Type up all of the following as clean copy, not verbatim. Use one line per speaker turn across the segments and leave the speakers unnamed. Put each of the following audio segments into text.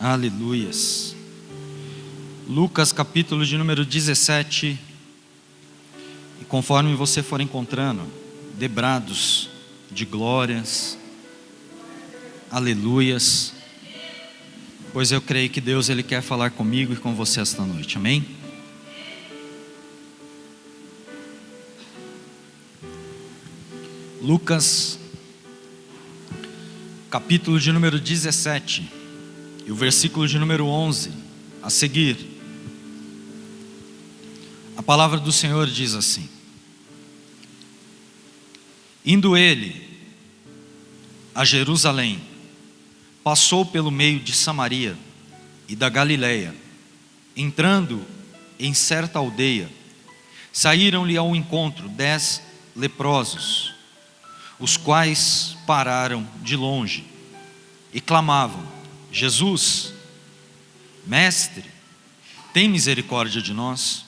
Aleluias. Lucas capítulo de número 17. E conforme você for encontrando, debrados de glórias, aleluias, pois eu creio que Deus Ele quer falar comigo e com você esta noite, amém? Lucas capítulo de número 17 e o versículo de número 11 a seguir. A palavra do Senhor diz assim: indo ele a Jerusalém, passou pelo meio de Samaria e da Galileia. Entrando em certa aldeia, saíram-lhe ao encontro 10 leprosos, os quais pararam de longe e clamavam: Jesus, mestre, tem misericórdia de nós.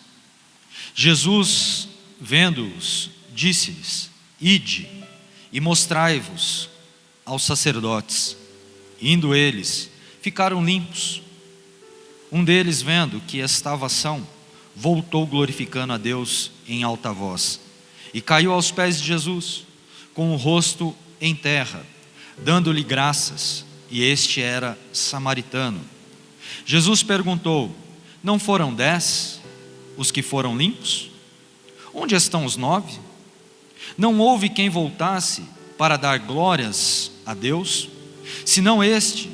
Jesus, vendo-os, disse-lhes: ide e mostrai-vos aos sacerdotes. Indo eles, ficaram limpos. Um deles, vendo que estava são, voltou glorificando a Deus em alta voz, e caiu aos pés de Jesus, com o rosto em terra, dando-lhe graças, e este era samaritano. Jesus perguntou: não foram 10 os que foram limpos? Onde estão os 9? Não houve quem voltasse para dar glórias a Deus, senão este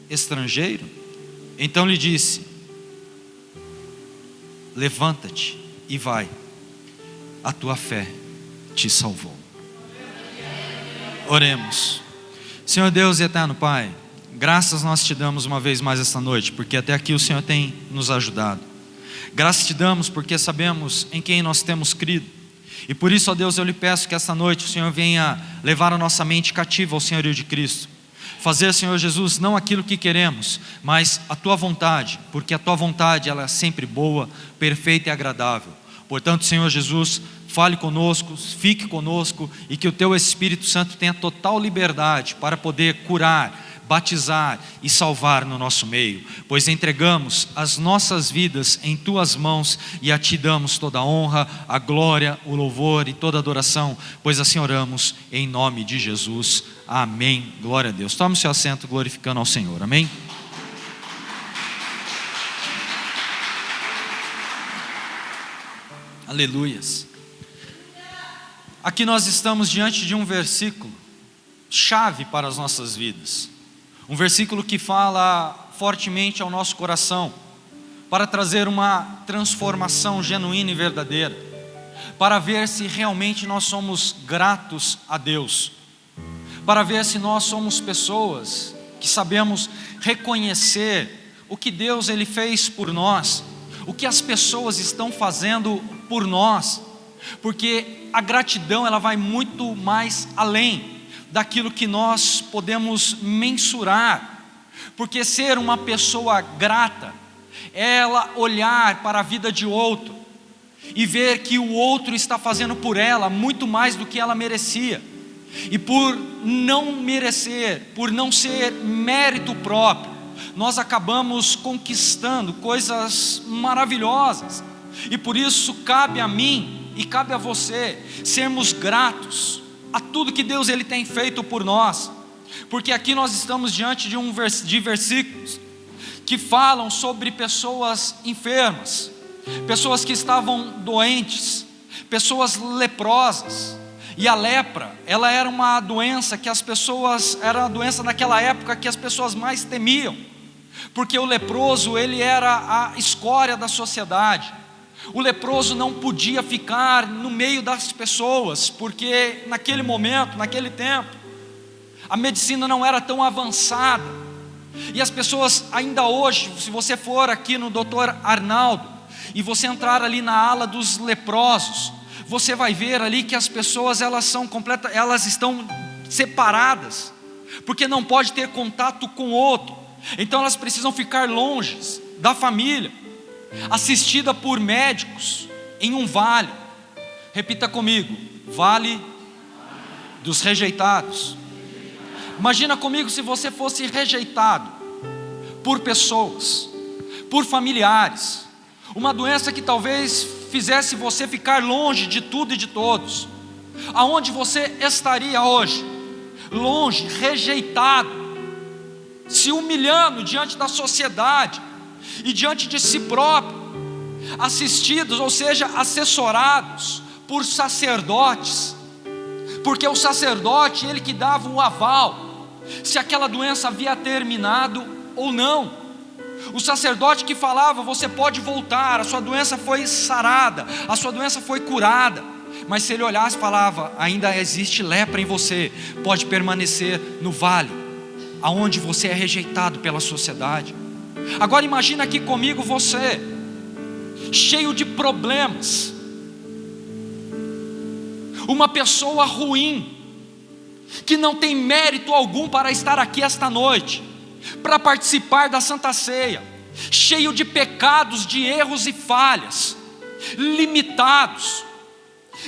estrangeiro? Então lhe disse: levanta-te e vai, a tua fé te salvou. Oremos. Senhor Deus e eterno Pai, graças nós te damos uma vez mais esta noite, porque até aqui o Senhor tem nos ajudado. Graças te damos porque sabemos em quem nós temos crido. E por isso, ó Deus, eu lhe peço que esta noite o Senhor venha levar a nossa mente cativa ao senhorio de Cristo. Fazer, Senhor Jesus, não aquilo que queremos, mas a tua vontade, porque a tua vontade ela é sempre boa, perfeita e agradável. Portanto, Senhor Jesus, fale conosco, fique conosco, e que o teu Espírito Santo tenha total liberdade para poder curar, batizar e salvar no nosso meio, pois entregamos as nossas vidas em tuas mãos e a ti damos toda a honra, a glória, o louvor e toda a adoração, pois assim oramos em nome de Jesus, amém. Glória a Deus. Tome seu assento glorificando ao Senhor, amém. Aleluias. Aqui nós estamos diante de um versículo chave para as nossas vidas, um versículo que fala fortemente ao nosso coração, para trazer uma transformação genuína e verdadeira, para ver se realmente nós somos gratos a Deus, para ver se nós somos pessoas que sabemos reconhecer o que Deus Ele fez por nós, o que as pessoas estão fazendo por nós, porque a gratidão ela vai muito mais além daquilo que nós podemos mensurar, porque ser uma pessoa grata é ela olhar para a vida de outro e ver que o outro está fazendo por ela muito mais do que ela merecia, e por não merecer, por não ser mérito próprio, nós acabamos conquistando coisas maravilhosas, e por isso cabe a mim e cabe a você sermos gratos a tudo que Deus Ele tem feito por nós, porque aqui nós estamos diante de versículos que falam sobre pessoas enfermas, pessoas que estavam doentes, pessoas leprosas. E a lepra, ela era uma doença que era a doença naquela época que as pessoas mais temiam, porque o leproso ele era a escória da sociedade. O leproso não podia ficar no meio das pessoas, porque naquele momento, naquele tempo, a medicina não era tão avançada, e as pessoas ainda hoje, se você for aqui no Dr. Arnaldo, e você entrar ali na ala dos leprosos, você vai ver ali que as pessoas elas estão separadas, porque não pode ter contato com o outro, então elas precisam ficar longe da família, assistida por médicos em um vale. Repita comigo: vale dos rejeitados. Imagina comigo se você fosse rejeitado por pessoas, por familiares, uma doença que talvez fizesse você ficar longe de tudo e de todos. Aonde você estaria hoje? Longe, rejeitado, se humilhando diante da sociedade e diante de si próprio, assistidos, ou seja, assessorados por sacerdotes, porque o sacerdote, ele que dava o aval, se aquela doença havia terminado ou não. O sacerdote que falava: você pode voltar, a sua doença foi sarada, a sua doença foi curada. Mas se ele olhasse e falava: ainda existe lepra em você, pode permanecer no vale, aonde você é rejeitado pela sociedade. Agora imagina aqui comigo você, cheio de problemas, uma pessoa ruim, que não tem mérito algum para estar aqui esta noite, para participar da Santa Ceia, cheio de pecados, de erros e falhas, limitados,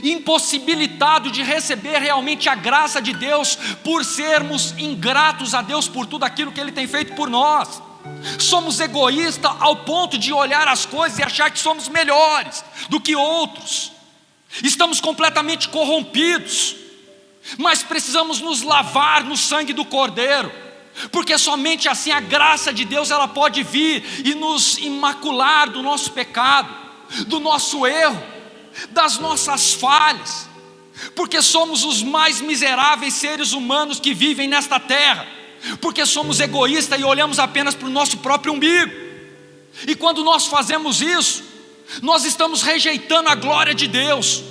impossibilitado de receber realmente a graça de Deus, por sermos ingratos a Deus por tudo aquilo que Ele tem feito por nós. Somos egoístas ao ponto de olhar as coisas e achar que somos melhores do que outros. Estamos completamente corrompidos, mas precisamos nos lavar no sangue do Cordeiro, porque somente assim a graça de Deus ela pode vir e nos imacular do nosso pecado, do nosso erro, das nossas falhas, porque somos os mais miseráveis seres humanos que vivem nesta terra, porque somos egoístas e olhamos apenas para o nosso próprio umbigo. E quando nós fazemos isso, nós estamos rejeitando a glória de Deus,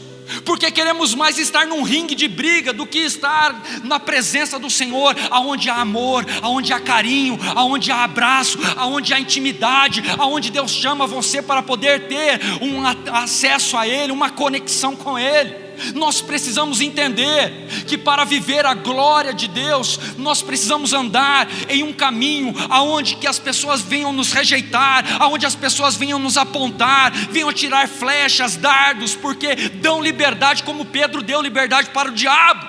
porque queremos mais estar num ringue de briga do que estar na presença do Senhor, aonde há amor, aonde há carinho, aonde há abraço, aonde há intimidade, aonde Deus chama você para poder ter um acesso a Ele, uma conexão com Ele. Nós precisamos entender que para viver a glória de Deus, nós precisamos andar em um caminho aonde que as pessoas venham nos rejeitar, aonde as pessoas venham nos apontar, venham tirar flechas, dardos, porque dão liberdade, como Pedro deu liberdade para o diabo.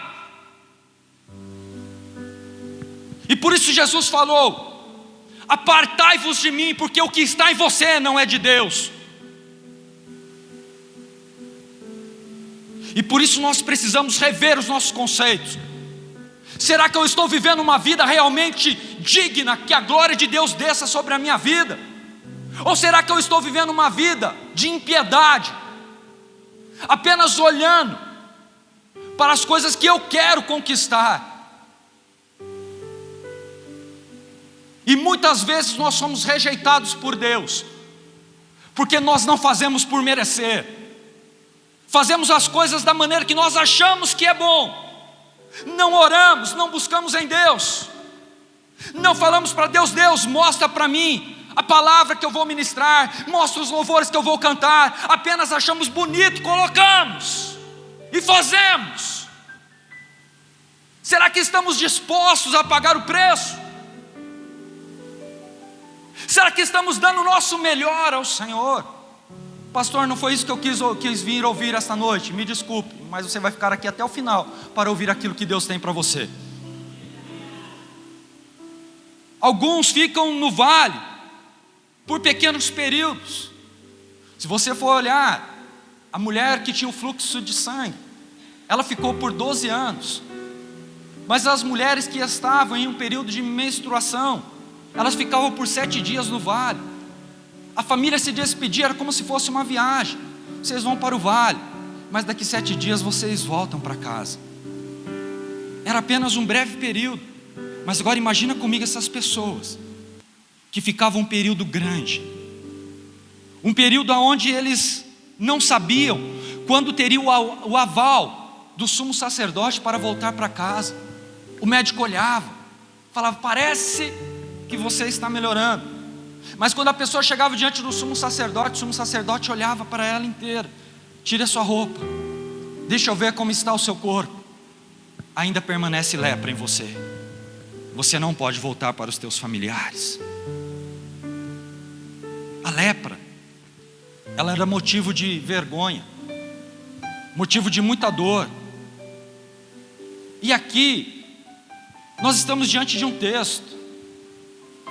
E por isso Jesus falou: apartai-vos de mim, porque o que está em você não é de Deus. E por isso nós precisamos rever os nossos conceitos. Será que eu estou vivendo uma vida realmente digna, que a glória de Deus desça sobre a minha vida? Ou será que eu estou vivendo uma vida de impiedade, apenas olhando para as coisas que eu quero conquistar? E muitas vezes nós somos rejeitados por Deus, porque nós não fazemos por merecer. Fazemos as coisas da maneira que nós achamos que é bom. Não oramos, não buscamos em Deus. Não falamos para Deus: Deus, mostra para mim a palavra que eu vou ministrar, mostra os louvores que eu vou cantar. Apenas achamos bonito, colocamos e fazemos. Será que estamos dispostos a pagar o preço? Será que estamos dando o nosso melhor ao Senhor? Pastor, não foi isso que eu quis vir ouvir esta noite. Me desculpe, mas você vai ficar aqui até o final para ouvir aquilo que Deus tem para você. Alguns ficam no vale por pequenos períodos. Se você for olhar, a mulher que tinha o fluxo de sangue, ela ficou por 12 anos. Mas as mulheres que estavam em um período de menstruação, elas ficavam por 7 dias no vale. A família se despedia, era como se fosse uma viagem. Vocês vão para o vale, mas daqui 7 dias vocês voltam para casa. Era apenas um breve período. Mas agora imagina comigo essas pessoas que ficavam um período grande, um período onde eles não sabiam quando teriam o aval do sumo sacerdote para voltar para casa. O médico olhava, falava: parece que você está melhorando. Mas quando a pessoa chegava diante do sumo sacerdote, o sumo sacerdote olhava para ela inteira: tire a sua roupa, deixa eu ver como está o seu corpo. Ainda permanece lepra em você. Você não pode voltar para os teus familiares. A lepra, ela era motivo de vergonha, motivo de muita dor. E aqui nós estamos diante de um texto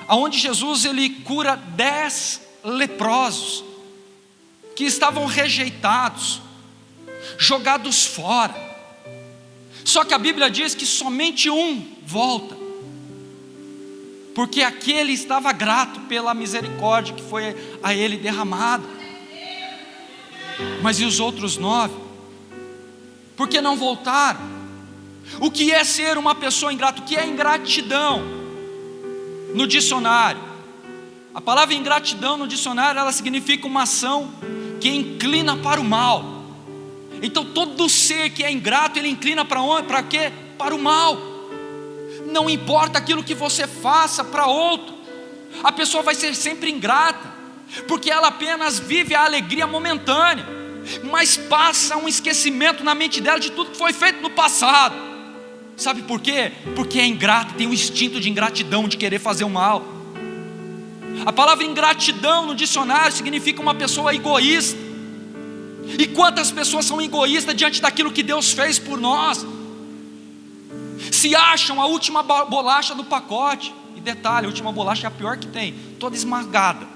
aonde Jesus ele cura 10 leprosos que estavam rejeitados, jogados fora. Só que a Bíblia diz que somente um volta, porque aquele estava grato pela misericórdia que foi a ele derramada. Mas e os outros 9? Por que não voltaram? O que é ser uma pessoa ingrata? O que é ingratidão? No dicionário, a palavra ingratidão no dicionário, ela significa uma ação que inclina para o mal. Então todo ser que é ingrato, ele inclina para onde? Para quê? Para o mal. Não importa aquilo que você faça para outro, a pessoa vai ser sempre ingrata, porque ela apenas vive a alegria momentânea, mas passa um esquecimento na mente dela de tudo que foi feito no passado. Sabe por quê? Porque é ingrata, tem um instinto de ingratidão, de querer fazer o mal. A palavra ingratidão no dicionário significa uma pessoa egoísta. E quantas pessoas são egoístas diante daquilo que Deus fez por nós? Se acham a última bolacha do pacote. E detalhe, a última bolacha é a pior que tem, toda esmagada.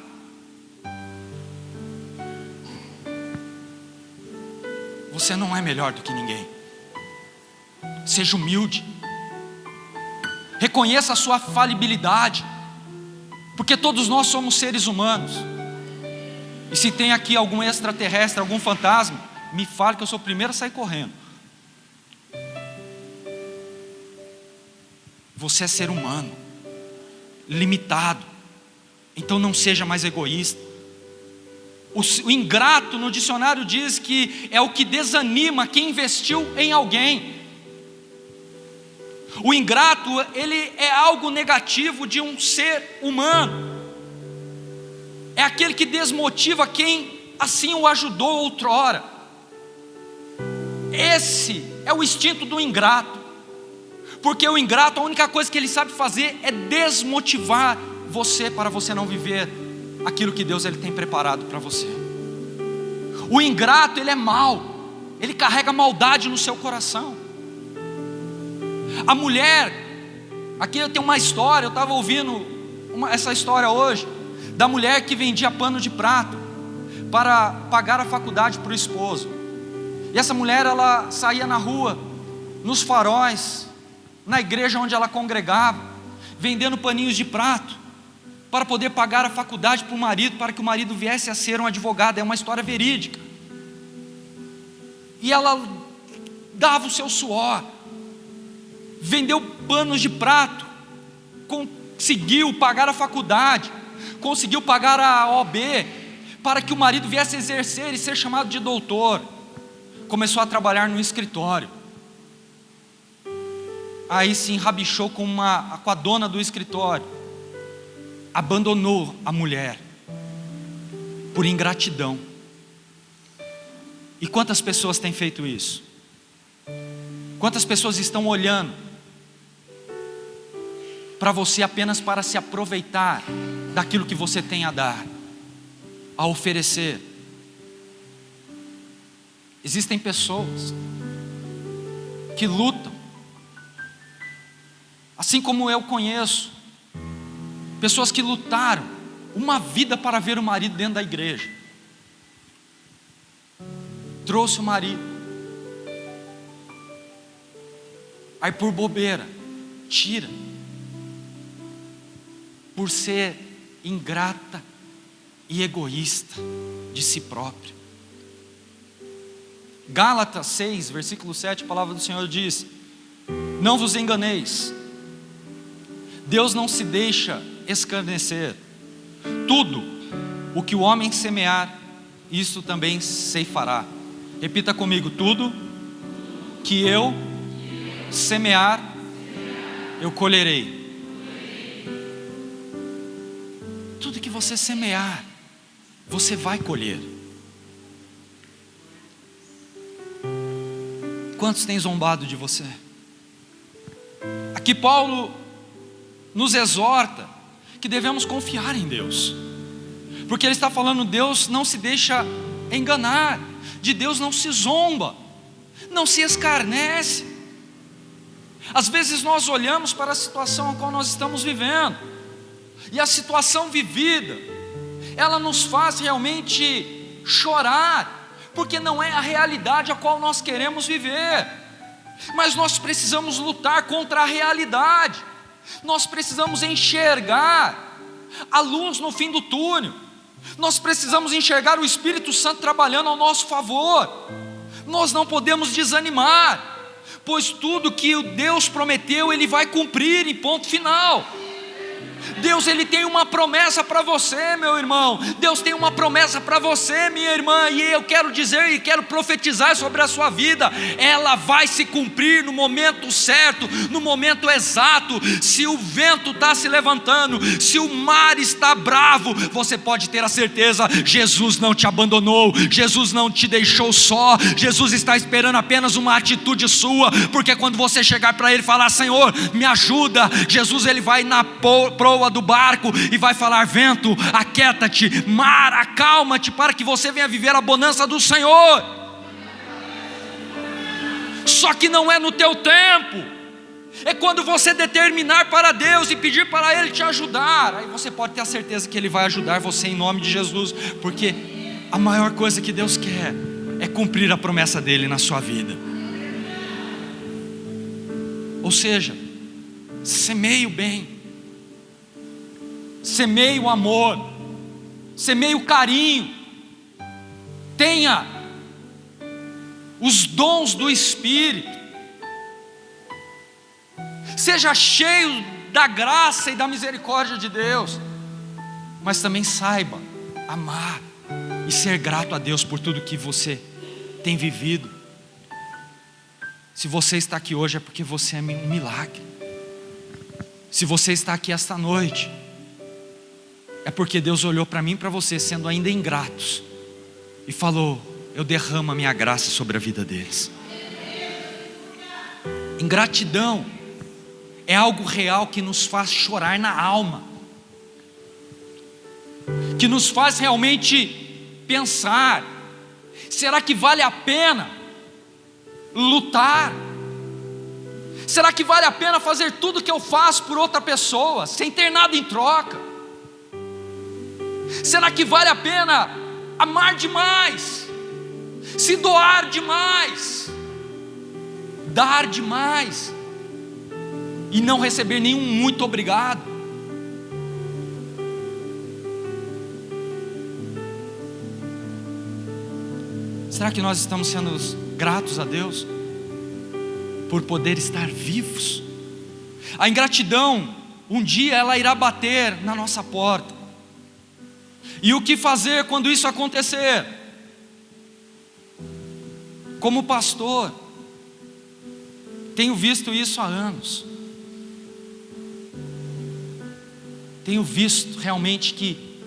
Você não é melhor do que ninguém. Seja humilde. Reconheça a sua falibilidade, porque todos nós somos seres humanos. E se tem aqui algum extraterrestre, algum fantasma, me fale que eu sou o primeiro a sair correndo. Você é ser humano, limitado. Então não seja mais egoísta. O ingrato no dicionário diz que é o que desanima quem investiu em alguém. O ingrato, ele é algo negativo de um ser humano. É aquele que desmotiva quem assim o ajudou outrora. Esse é o instinto do ingrato. Porque o ingrato, a única coisa que ele sabe fazer é desmotivar você, para você não viver aquilo que Deus ele tem preparado para você. O ingrato, ele é mau, ele carrega maldade no seu coração. A mulher, aqui eu tenho uma história, eu estava ouvindo essa história hoje, da mulher que vendia pano de prato para pagar a faculdade para o esposo. E essa mulher, ela saía na rua, nos faróis, na igreja onde ela congregava, vendendo paninhos de prato, para poder pagar a faculdade para o marido, para que o marido viesse a ser um advogado. É uma história verídica. E ela dava o seu suor, vendeu panos de prato, conseguiu pagar a faculdade, conseguiu pagar a OAB, para que o marido viesse a exercer e ser chamado de doutor. Começou a trabalhar no escritório. Aí se enrabichou com a dona do escritório, abandonou a mulher por ingratidão. E quantas pessoas têm feito isso? Quantas pessoas estão olhando para você apenas para se aproveitar daquilo que você tem a dar, a oferecer? Existem pessoas que lutam, assim como eu conheço pessoas que lutaram uma vida para ver o marido dentro da igreja. Trouxe o marido, aí por bobeira tira, por ser ingrata e egoísta de si própria. Gálatas 6, versículo 7, a palavra do Senhor diz: não vos enganeis, Deus não se deixa escarnecer. Tudo o que o homem semear, isso também ceifará. Repita comigo: tudo que eu semear, eu colherei. Tudo que você semear, você vai colher. Quantos têm zombado de você? Aqui Paulo nos exorta que devemos confiar em Deus, porque ele está falando: Deus não se deixa enganar, de Deus não se zomba, não se escarnece. Às vezes nós olhamos para a situação a qual nós estamos vivendo, E a situação vivida, ela nos faz realmente chorar, porque não é a realidade a qual nós queremos viver. Mas nós precisamos lutar contra a realidade. Nós precisamos enxergar a luz no fim do túnel. Nós precisamos enxergar o Espírito Santo trabalhando ao nosso favor. Nós não podemos desanimar, pois tudo que o Deus prometeu, Ele vai cumprir em ponto final. Deus, Ele tem uma promessa para você, meu irmão. Deus tem uma promessa para você, minha irmã. E eu quero dizer e quero profetizar sobre a sua vida. Ela vai se cumprir no momento certo, no momento exato. Se o vento está se levantando, se o mar está bravo, você pode ter a certeza, Jesus não te abandonou, Jesus não te deixou só. Jesus está esperando apenas uma atitude sua, porque quando você chegar para Ele e falar: Senhor, me ajuda, Jesus, Ele vai na proa do barco e vai falar: vento, aquieta-te, mar, acalma-te, para que você venha viver a bonança do Senhor. Só que não é no teu tempo, é quando você determinar para Deus e pedir para Ele te ajudar. Aí você pode ter a certeza que Ele vai ajudar você em nome de Jesus, porque a maior coisa que Deus quer é cumprir a promessa dEle na sua vida. Ou seja, semeie o bem, semeie o amor, semeie o carinho, tenha os dons do Espírito, seja cheio da graça e da misericórdia de Deus, mas também saiba amar e ser grato a Deus por tudo que você tem vivido. Se você está aqui hoje é porque você é um milagre. Se você está aqui esta noite, é porque Deus olhou para mim e para você, sendo ainda ingratos, e falou: eu derramo a minha graça sobre a vida deles. Ingratidão é algo real que nos faz chorar na alma, que nos faz realmente pensar: será que vale a pena lutar? Será que vale a pena fazer tudo que eu faço por outra pessoa, sem ter nada em troca? Será que vale a pena amar demais, se doar demais, dar demais e não receber nenhum muito obrigado? Será que nós estamos sendo gratos a Deus por poder estar vivos? A ingratidão, um dia ela irá bater na nossa porta. E o que fazer quando isso acontecer? Como pastor, tenho visto isso há anos. Tenho visto realmente que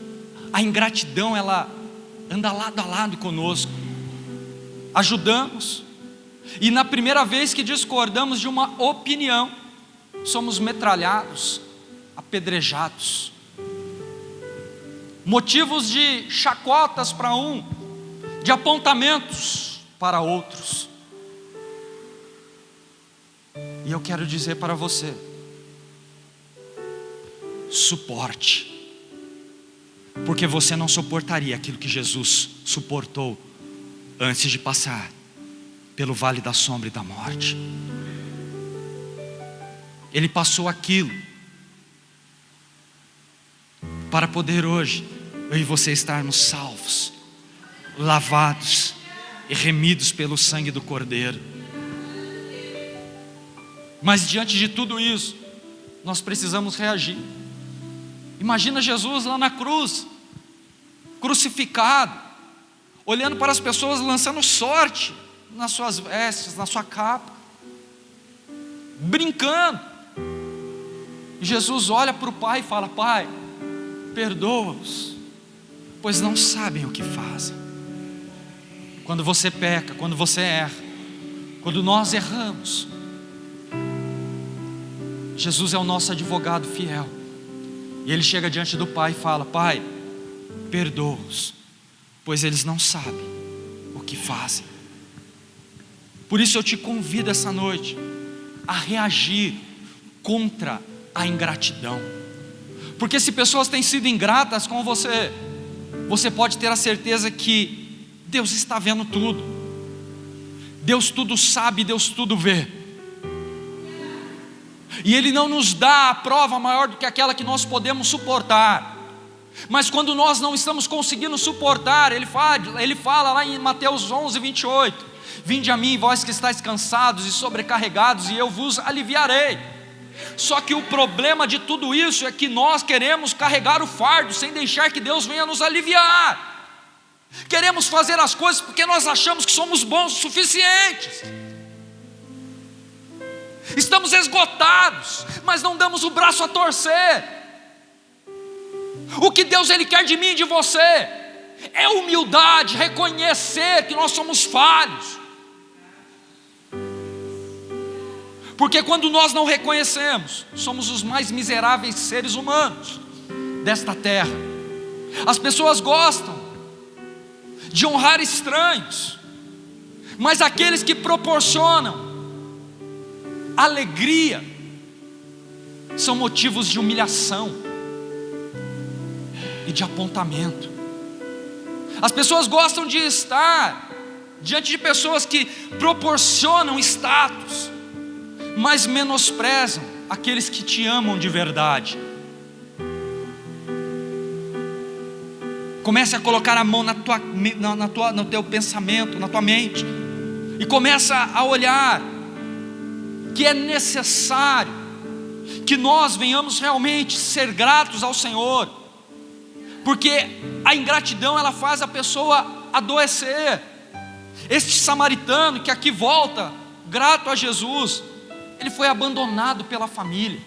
a ingratidão, ela anda lado a lado conosco. Ajudamos, e na primeira vez que discordamos de uma opinião, somos metralhados, apedrejados. Motivos de chacotas para um, de apontamentos para outros. E eu quero dizer para você: suporte, porque você não suportaria aquilo que Jesus suportou antes de passar pelo vale da sombra e da morte. Ele passou aquilo para poder hoje eu e você estarmos salvos, lavados e remidos pelo sangue do Cordeiro. Mas diante de tudo isso, nós precisamos reagir. Imagina Jesus lá na cruz, crucificado, olhando para as pessoas, lançando sorte nas suas vestes, na sua capa, brincando. E Jesus olha para o Pai e fala: Pai, perdoa-os, pois não sabem o que fazem. Quando você peca, quando você erra, quando nós erramos, Jesus é o nosso advogado fiel, e Ele chega diante do Pai e fala: Pai, perdoa-os, pois eles não sabem o que fazem. Por isso eu te convido essa noite a reagir contra a ingratidão, Porque se pessoas têm sido ingratas com você, você pode ter a certeza que Deus está vendo tudo. Deus tudo sabe, Deus tudo vê. E Ele não nos dá a prova maior do que aquela que nós podemos suportar. Mas quando nós não estamos conseguindo suportar, Ele fala lá em Mateus 11, 28: Vinde a mim, vós que estáis cansados e sobrecarregados, e eu vos aliviarei. Só que o problema de tudo isso é que nós queremos carregar o fardo sem deixar que Deus venha nos aliviar. Queremos fazer as coisas porque nós achamos que somos bons o suficientes. Estamos esgotados, mas não damos o braço a torcer. O que Deus Ele quer de mim e de você é humildade, reconhecer que nós somos falhos. Porque quando nós não reconhecemos, somos os mais miseráveis seres humanos desta terra. As pessoas gostam de honrar estranhos, mas aqueles que proporcionam alegria são motivos de humilhação e de apontamento. As pessoas gostam de estar diante de pessoas que proporcionam status, mas menosprezam aqueles que te amam de verdade. Comece a colocar a mão no teu pensamento, na tua mente, e começa a olhar que é necessário que nós venhamos realmente ser gratos ao Senhor, porque a ingratidão ela faz a pessoa adoecer. Este samaritano que aqui volta grato a Jesus, ele foi abandonado pela família,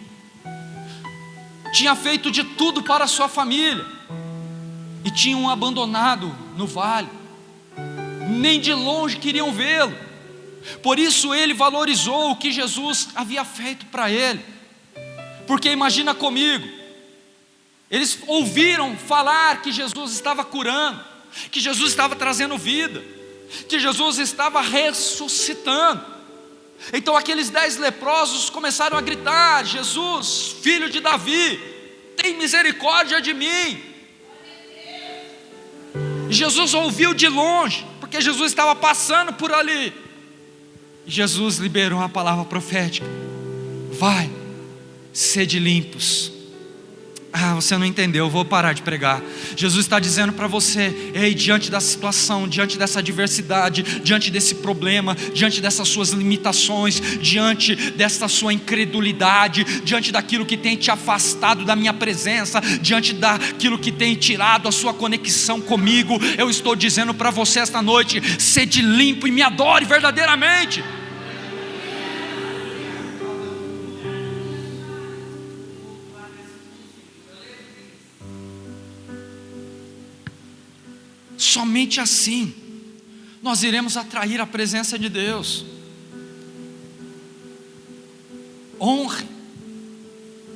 tinha feito de tudo para a sua família, e tinham abandonado no vale, nem de longe queriam vê-lo. Por isso ele valorizou o que Jesus havia feito para ele. Porque imagina comigo, eles ouviram falar que Jesus estava curando, que Jesus estava trazendo vida, que Jesus estava ressuscitando. Então aqueles 10 leprosos começaram a gritar: Jesus, filho de Davi, tem misericórdia de mim. Jesus ouviu de longe, porque Jesus estava passando por ali. E Jesus liberou uma palavra profética: vai, sede limpos. Você não entendeu, eu vou parar de pregar. Jesus está dizendo para você: ei, diante da situação, diante dessa adversidade, diante desse problema, diante dessas suas limitações, diante dessa sua incredulidade, diante daquilo que tem te afastado da minha presença, diante daquilo que tem tirado a sua conexão comigo, eu estou dizendo para você esta noite: sede limpo e me adore verdadeiramente. Somente assim nós iremos atrair a presença de Deus. Honre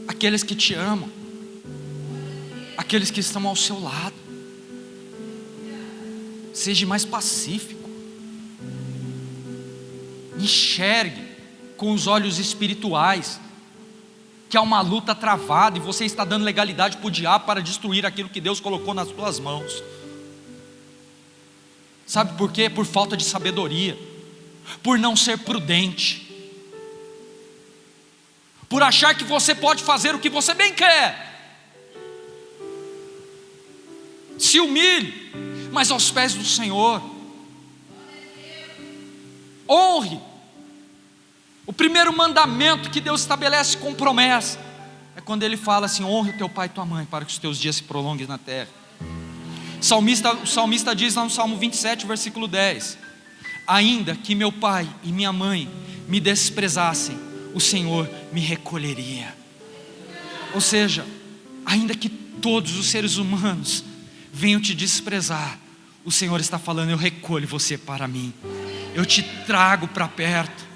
aqueles que te amam, aqueles que estão ao seu lado. Seja mais pacífico. Enxergue com os olhos espirituais que há uma luta travada e você está dando legalidade para o diabo para destruir aquilo que Deus colocou nas tuas mãos. Sabe por quê? Por falta de sabedoria, por não ser prudente, por achar que você pode fazer o que você bem quer. Se humilhe, mas aos pés do Senhor. Honre. O primeiro mandamento que Deus estabelece com promessa é quando Ele fala assim: honre o teu pai e tua mãe, para que os teus dias se prolonguem na terra. O salmista diz lá no Salmo 27, versículo 10: ainda que meu pai e minha mãe me desprezassem, o Senhor me recolheria. Ou seja, ainda que todos os seres humanos venham te desprezar, o Senhor está falando: eu recolho você para mim, eu te trago para perto.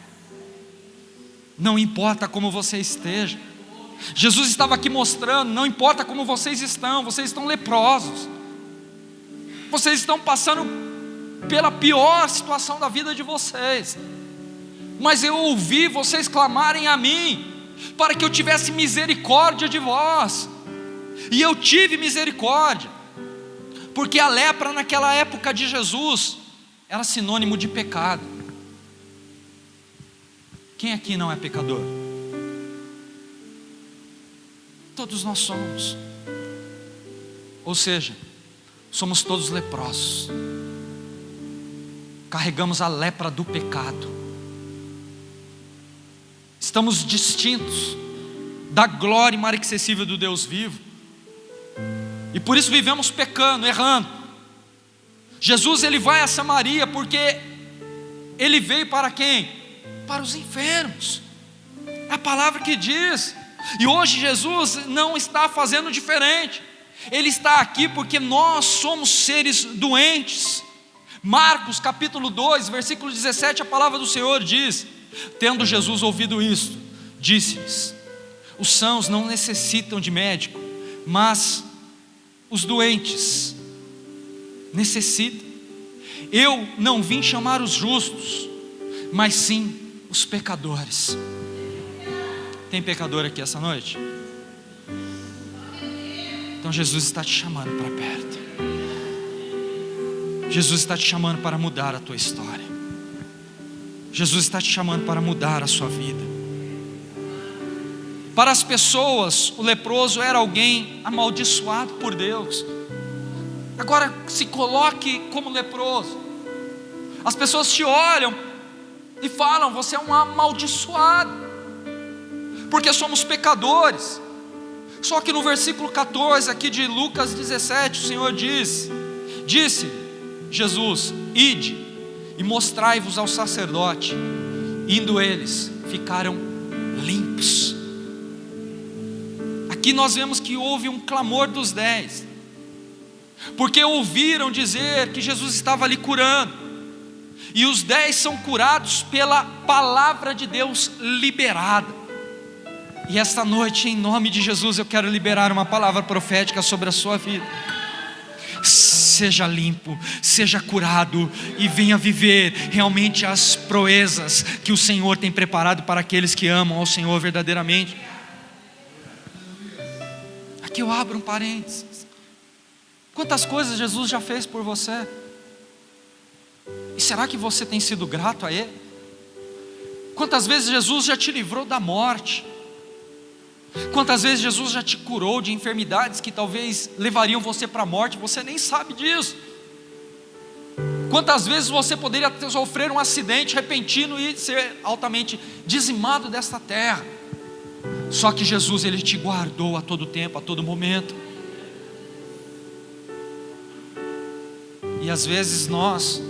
Não importa como você esteja. Jesus estava aqui mostrando: não importa como vocês estão leprosos, vocês estão passando pela pior situação da vida de vocês, mas eu ouvi vocês clamarem a mim, para que eu tivesse misericórdia de vós. E eu tive misericórdia, porque a lepra naquela época de Jesus era sinônimo de pecado. Quem aqui não é pecador? Todos nós somos. Ou seja, somos todos leprosos. Carregamos a lepra do pecado. Estamos distintos da glória inacessível do Deus vivo. E por isso vivemos pecando, errando. Jesus, ele vai a Samaria porque ele veio para quem? Para os enfermos. É a palavra que diz. E hoje Jesus não está fazendo diferente. Ele está aqui porque nós somos seres doentes. Marcos capítulo 2, versículo 17, a palavra do Senhor diz: tendo Jesus ouvido isto, disse-lhes: os sãos não necessitam de médico, mas os doentes necessitam. Eu não vim chamar os justos, mas sim os pecadores. Tem pecador aqui essa noite? Então Jesus está te chamando para perto. Jesus está te chamando para mudar a tua história. Jesus está te chamando para mudar a sua vida. Para as pessoas, o leproso era alguém amaldiçoado por Deus. Agora se coloque como leproso. As pessoas te olham e falam: você é um amaldiçoado, porque somos pecadores. Só que no versículo 14 aqui de Lucas 17, o Senhor disse Jesus: ide e mostrai-vos ao sacerdote. Indo eles, ficaram limpos. Aqui nós vemos que houve um clamor dos 10, porque ouviram dizer que Jesus estava ali curando. E os 10 são curados pela palavra de Deus liberada. E esta noite, em nome de Jesus, eu quero liberar uma palavra profética sobre a sua vida. Seja limpo, seja curado e venha viver realmente as proezas que o Senhor tem preparado para aqueles que amam ao Senhor verdadeiramente. Aqui eu abro um parênteses. Quantas coisas Jesus já fez por você? E será que você tem sido grato a Ele? Quantas vezes Jesus já te livrou da morte? Quantas vezes Jesus já te curou de enfermidades que talvez levariam você para a morte, você nem sabe disso? Quantas vezes você poderia sofrer um acidente repentino e ser altamente dizimado desta terra? Só que Jesus, Ele te guardou a todo tempo, a todo momento. E às vezes nós,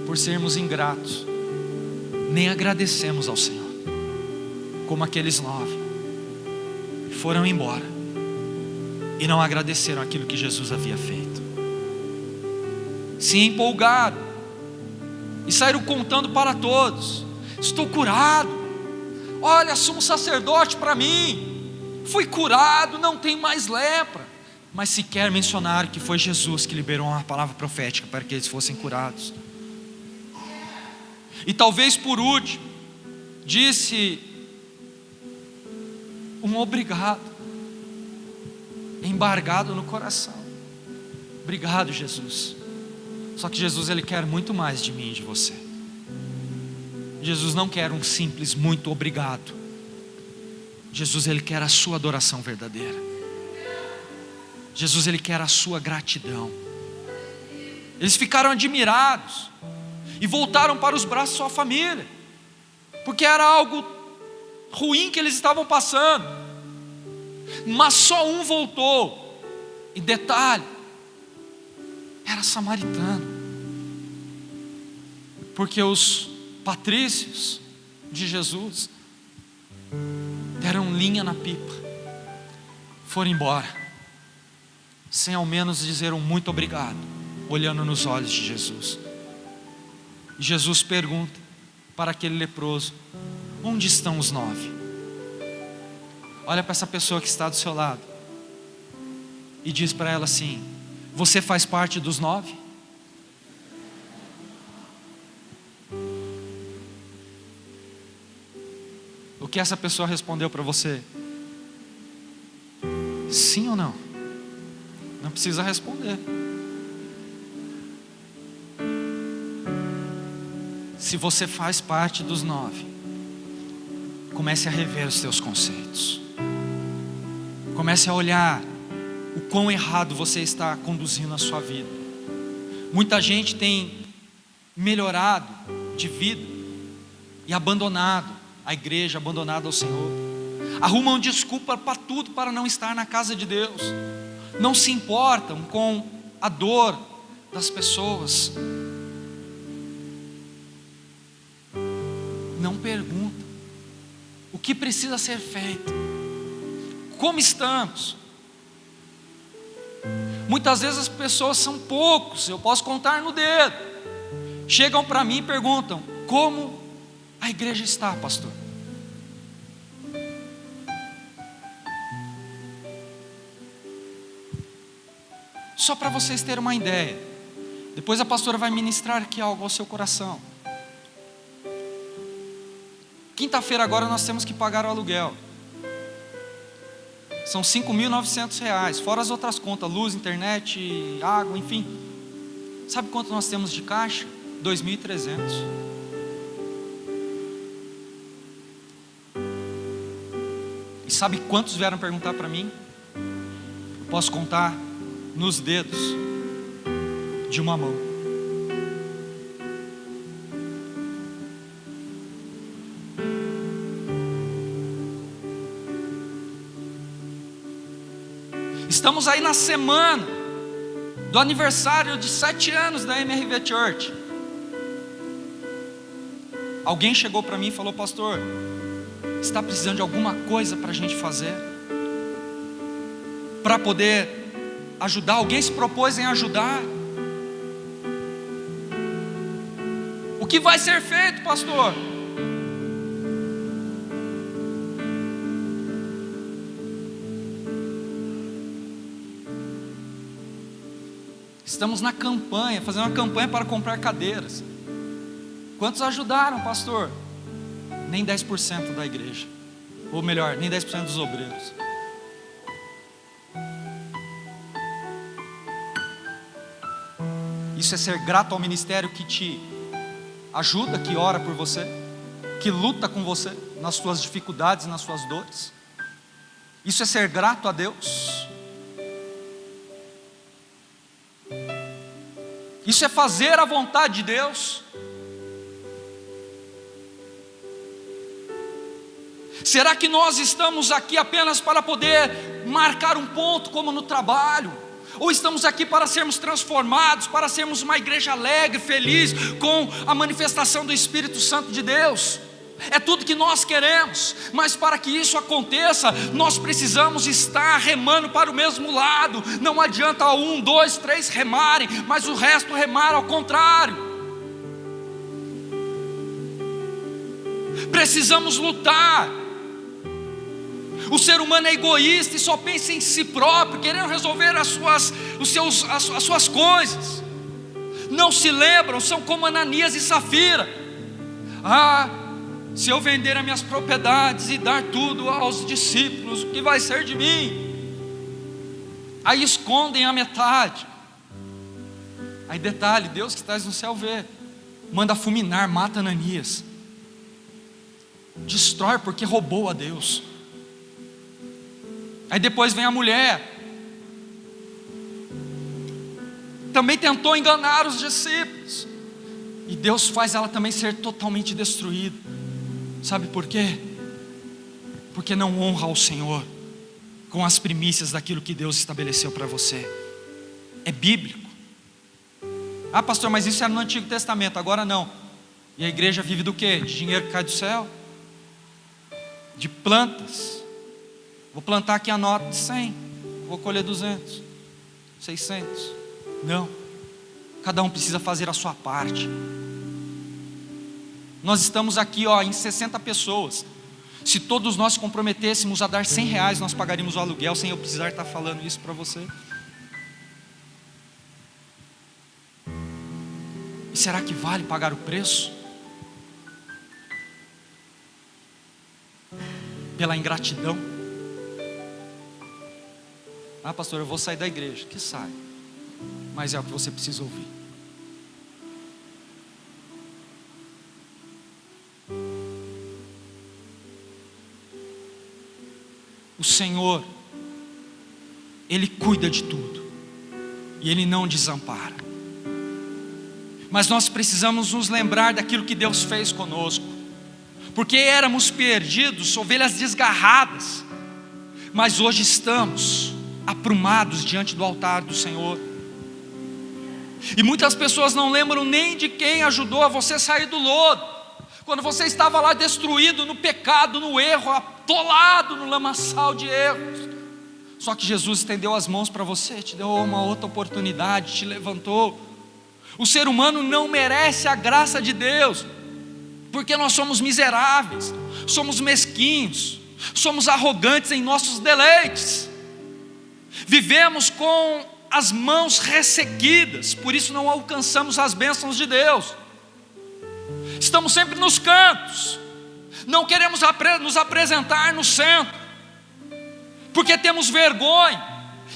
por sermos ingratos, nem agradecemos ao Senhor, como aqueles 9 foram embora e não agradeceram aquilo que Jesus havia feito. Se empolgaram e saíram contando para todos: estou curado, olha, sumo sacerdote para mim, fui curado, não tenho mais lepra. Mas sequer mencionaram que foi Jesus que liberou uma palavra profética para que eles fossem curados. E talvez por último, disse um obrigado, embargado no coração. Obrigado, Jesus. Só que Jesus, Ele quer muito mais de mim e de você. Jesus não quer um simples muito obrigado. Jesus, Ele quer a sua adoração verdadeira. Jesus, Ele quer a sua gratidão. Eles ficaram admirados e voltaram para os braços de sua família, porque era algo ruim que eles estavam passando. Mas só um voltou. E detalhe, era samaritano, porque os patrícios de Jesus deram linha na pipa, foram embora, sem ao menos dizer um muito obrigado, olhando nos olhos de Jesus. E Jesus pergunta para aquele leproso: onde estão os 9? Olha para essa pessoa que está do seu lado e diz para ela assim: você faz parte dos 9? O que essa pessoa respondeu para você? Sim ou não? Não precisa responder. Se você faz parte dos 9, comece a rever os seus conceitos. Comece a olhar o quão errado você está conduzindo a sua vida. Muita gente tem melhorado de vida e abandonado a igreja, abandonado ao Senhor. Arrumam desculpa para tudo para não estar na casa de Deus. Não se importam com a dor das pessoas. Não perguntam o que precisa ser feito. Como estamos? Muitas vezes as pessoas são poucos, eu posso contar no dedo. Chegam para mim e perguntam: como a igreja está, pastor? Só para vocês terem uma ideia. Depois a pastora vai ministrar aqui algo ao seu coração. Quinta-feira agora nós temos que pagar o aluguel. São R$5.900, fora as outras contas, luz, internet, água, enfim. Sabe quanto nós temos de caixa? 2.300. E sabe quantos vieram perguntar para mim? Eu posso contar nos dedos de uma mão. Estamos aí na semana do aniversário de 7 anos da MRV Church. Alguém chegou para mim e falou: pastor, está precisando de alguma coisa para a gente fazer? Para poder ajudar? Alguém se propôs em ajudar? O que vai ser feito, pastor? Estamos na campanha, fazendo uma campanha para comprar cadeiras. Quantos ajudaram, pastor? Nem 10% da igreja. Ou melhor, nem 10% dos obreiros. Isso é ser grato ao ministério que te ajuda, que ora por você, que luta com você nas suas dificuldades e nas suas dores. Isso é ser grato a Deus. Isso é fazer a vontade de Deus. Será que nós estamos aqui apenas para poder marcar um ponto como no trabalho? Ou estamos aqui para sermos transformados, para sermos uma igreja alegre, feliz, com a manifestação do Espírito Santo de Deus? É tudo que nós queremos, mas para que isso aconteça, nós precisamos estar remando para o mesmo lado. Não adianta 1, 2, 3 remarem, mas o resto remar ao contrário. Precisamos lutar. O ser humano é egoísta e só pensa em si próprio, querendo resolver as suas coisas. Não se lembram, são como Ananias e Safira. Se eu vender as minhas propriedades e dar tudo aos discípulos, o que vai ser de mim? Aí escondem a metade. Aí detalhe, Deus que estás no céu vê, manda fulminar, mata Ananias, destrói porque roubou a Deus. Aí depois vem a mulher, também tentou enganar os discípulos, e Deus faz ela também ser totalmente destruída. Sabe por quê? Porque não honra ao Senhor com as primícias daquilo que Deus estabeleceu para você. É bíblico. Pastor, mas isso era no Antigo Testamento, agora não. E a igreja vive do quê? De dinheiro que cai do céu? De plantas. Vou plantar aqui a nota de 100, vou colher 200, 600. Não. Cada um precisa fazer a sua parte. Nós estamos aqui em 60 pessoas. Se todos nós comprometêssemos a dar R$100, nós pagaríamos o aluguel, sem eu precisar estar falando isso para você. E será que vale pagar o preço? Pela ingratidão? Ah, pastor, eu vou sair da igreja. Que sai. Mas é o que você precisa ouvir. O Senhor, Ele cuida de tudo. E Ele não desampara. Mas nós precisamos nos lembrar daquilo que Deus fez conosco. Porque éramos perdidos, ovelhas desgarradas. Mas hoje estamos aprumados diante do altar do Senhor. E muitas pessoas não lembram nem de quem ajudou a você sair do lodo. Quando você estava lá destruído no pecado, no erro, atolado no lamaçal de erros. Só que Jesus estendeu as mãos para você, te deu uma outra oportunidade, te levantou. O ser humano não merece a graça de Deus, porque nós somos miseráveis, somos mesquinhos, somos arrogantes em nossos deleites. Vivemos com as mãos ressequidas, por isso não alcançamos as bênçãos de Deus. Estamos sempre nos cantos, não queremos nos apresentar no centro, porque temos vergonha,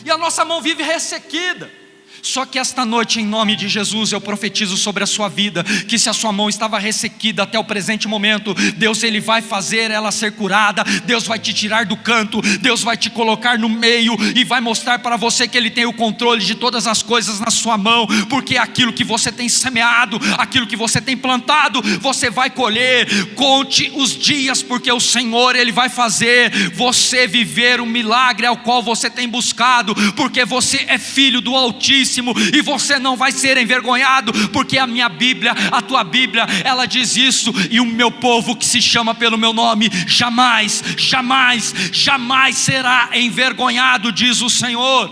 e a nossa mão vive ressequida. Só que esta noite, em nome de Jesus, eu profetizo sobre a sua vida, que se a sua mão estava ressequida até o presente momento, Deus Ele vai fazer ela ser curada. Deus vai te tirar do canto, Deus vai te colocar no meio, e vai mostrar para você que Ele tem o controle de todas as coisas na sua mão, porque aquilo que você tem semeado, aquilo que você tem plantado, você vai colher. Conte os dias, porque o Senhor Ele vai fazer você viver um milagre ao qual você tem buscado, porque você é filho do Altíssimo, e você não vai ser envergonhado, porque a minha Bíblia, a tua Bíblia, ela diz isso. E o meu povo que se chama pelo meu nome, jamais, jamais, jamais será envergonhado, diz o Senhor.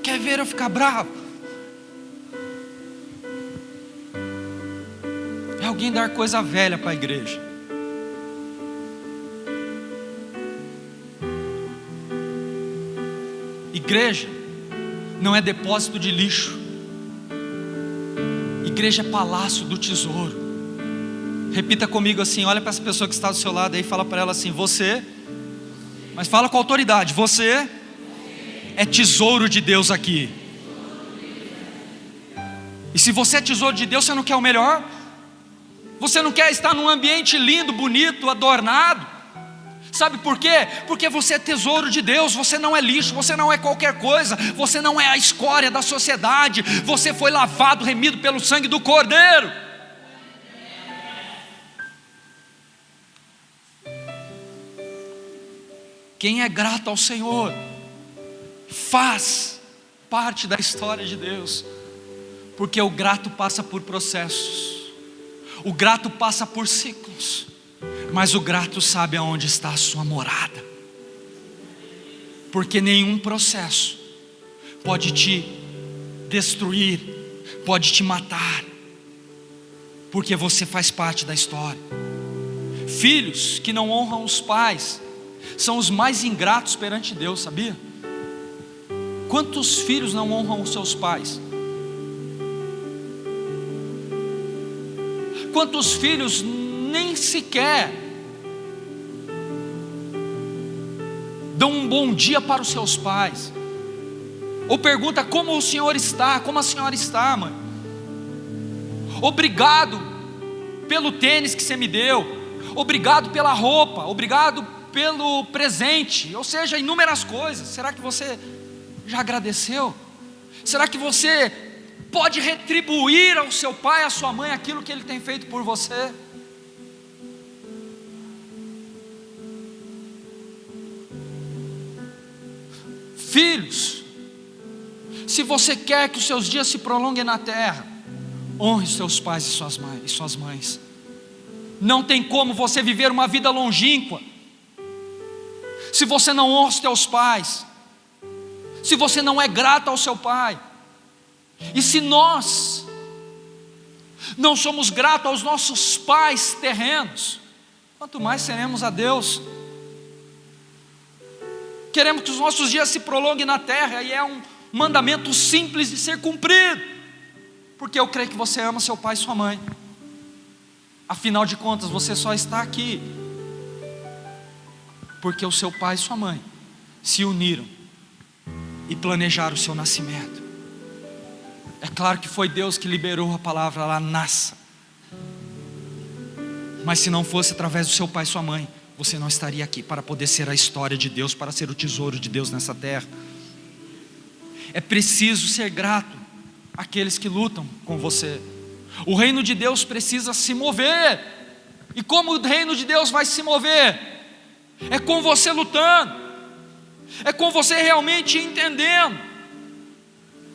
Quer ver eu ficar bravo? É alguém dar coisa velha para a igreja. Igreja não é depósito de lixo. Igreja é palácio do tesouro. Repita comigo assim, olha para essa pessoa que está do seu lado aí, fala para ela assim: você, mas fala com autoridade, você é tesouro de Deus aqui. E se você é tesouro de Deus, você não quer o melhor? Você não quer estar num ambiente lindo, bonito, adornado? Sabe por quê? Porque você é tesouro de Deus, você não é lixo, você não é qualquer coisa, você não é a escória da sociedade, você foi lavado, remido pelo sangue do Cordeiro. Quem é grato ao Senhor faz parte da história de Deus, porque o grato passa por processos, o grato passa por ciclos, mas o grato sabe aonde está a sua morada, porque nenhum processo pode te destruir, pode te matar, porque você faz parte da história. Filhos que não honram os pais são os mais ingratos perante Deus, sabia? Quantos filhos não honram os seus pais? Quantos filhos nem sequer dão um bom dia para os seus pais, ou pergunta como o senhor está, como a senhora está, mãe? Obrigado pelo tênis que você me deu, obrigado pela roupa, obrigado pelo presente, ou seja, inúmeras coisas. Será que você já agradeceu? Será que você pode retribuir ao seu pai, à sua mãe, aquilo que ele tem feito por você? Filhos, se você quer que os seus dias se prolonguem na terra, honre os seus pais e suas mães. Não tem como você viver uma vida longínqua se você não honra os teus pais, se você não é grato ao seu pai. E se nós não somos gratos aos nossos pais terrenos, quanto mais seremos a Deus. Queremos que os nossos dias se prolonguem na terra, e é um mandamento simples de ser cumprido, porque eu creio que você ama seu pai e sua mãe. Afinal de contas, você só está aqui Porque o seu pai e sua mãe se uniram e planejaram o seu nascimento. É claro que foi Deus que liberou a palavra lá, nasça. Mas se não fosse através do seu pai e sua mãe, você não estaria aqui para poder ser a história de Deus, para ser o tesouro de Deus nessa terra. É preciso ser grato àqueles que lutam com você. O reino de Deus precisa se mover. E como o reino de Deus vai se mover? É com você lutando. É com você realmente entendendo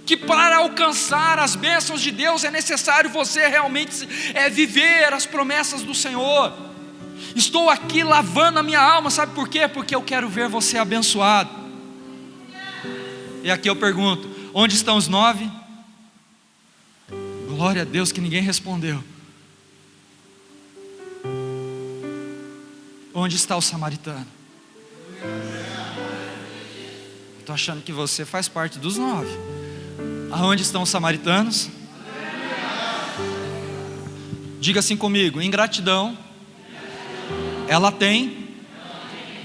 que para alcançar as bênçãos de Deus é necessário você realmente viver as promessas do Senhor. Estou aqui lavando a minha alma, sabe por quê? Porque eu quero ver você abençoado. E aqui eu pergunto: onde estão os 9? Glória a Deus que ninguém respondeu. Onde está o samaritano? Estou achando que você faz parte dos 9. Aonde estão os samaritanos? Diga assim comigo: ingratidão, ela tem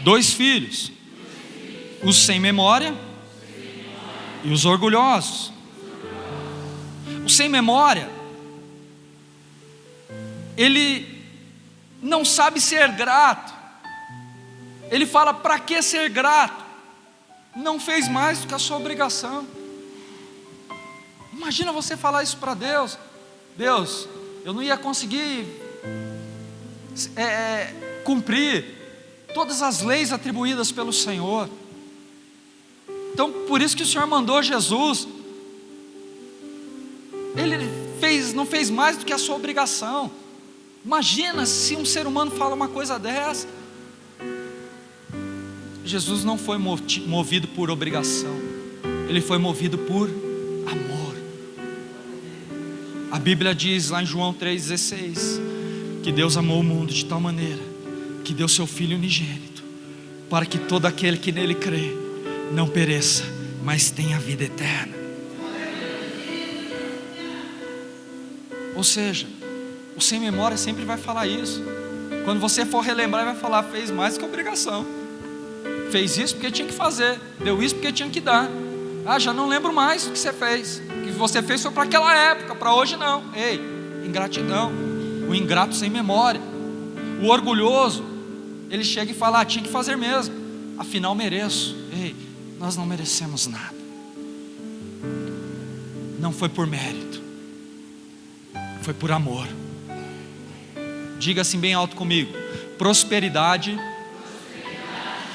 2 filhos: os sem memória e os orgulhosos. O sem memória, ele não sabe ser grato. Ele fala: para que ser grato? Não fez mais do que a sua obrigação. Imagina você falar isso para Deus: Deus, eu não ia conseguir cumprir todas as leis atribuídas pelo Senhor. Então por isso que o Senhor mandou Jesus. Ele não fez mais do que a sua obrigação. Imagina se um ser humano fala uma coisa dessa. Jesus não foi movido por obrigação, ele foi movido por amor. A Bíblia diz lá em João 3,16 que Deus amou o mundo de tal maneira que deu seu Filho unigênito, para que todo aquele que nele crê não pereça, mas tenha vida eterna. Ou seja, o sem memória sempre vai falar isso. Quando você for relembrar, vai falar: fez mais do que obrigação. Fez isso porque tinha que fazer, deu isso porque tinha que dar. Ah, já não lembro mais o que você fez. O que você fez foi para aquela época, para hoje não. Ei, ingratidão. O ingrato sem memória. O orgulhoso, ele chega e fala: tinha que fazer mesmo, afinal mereço. Ei, nós não merecemos nada. Não foi por mérito, foi por amor. Diga assim bem alto comigo: prosperidade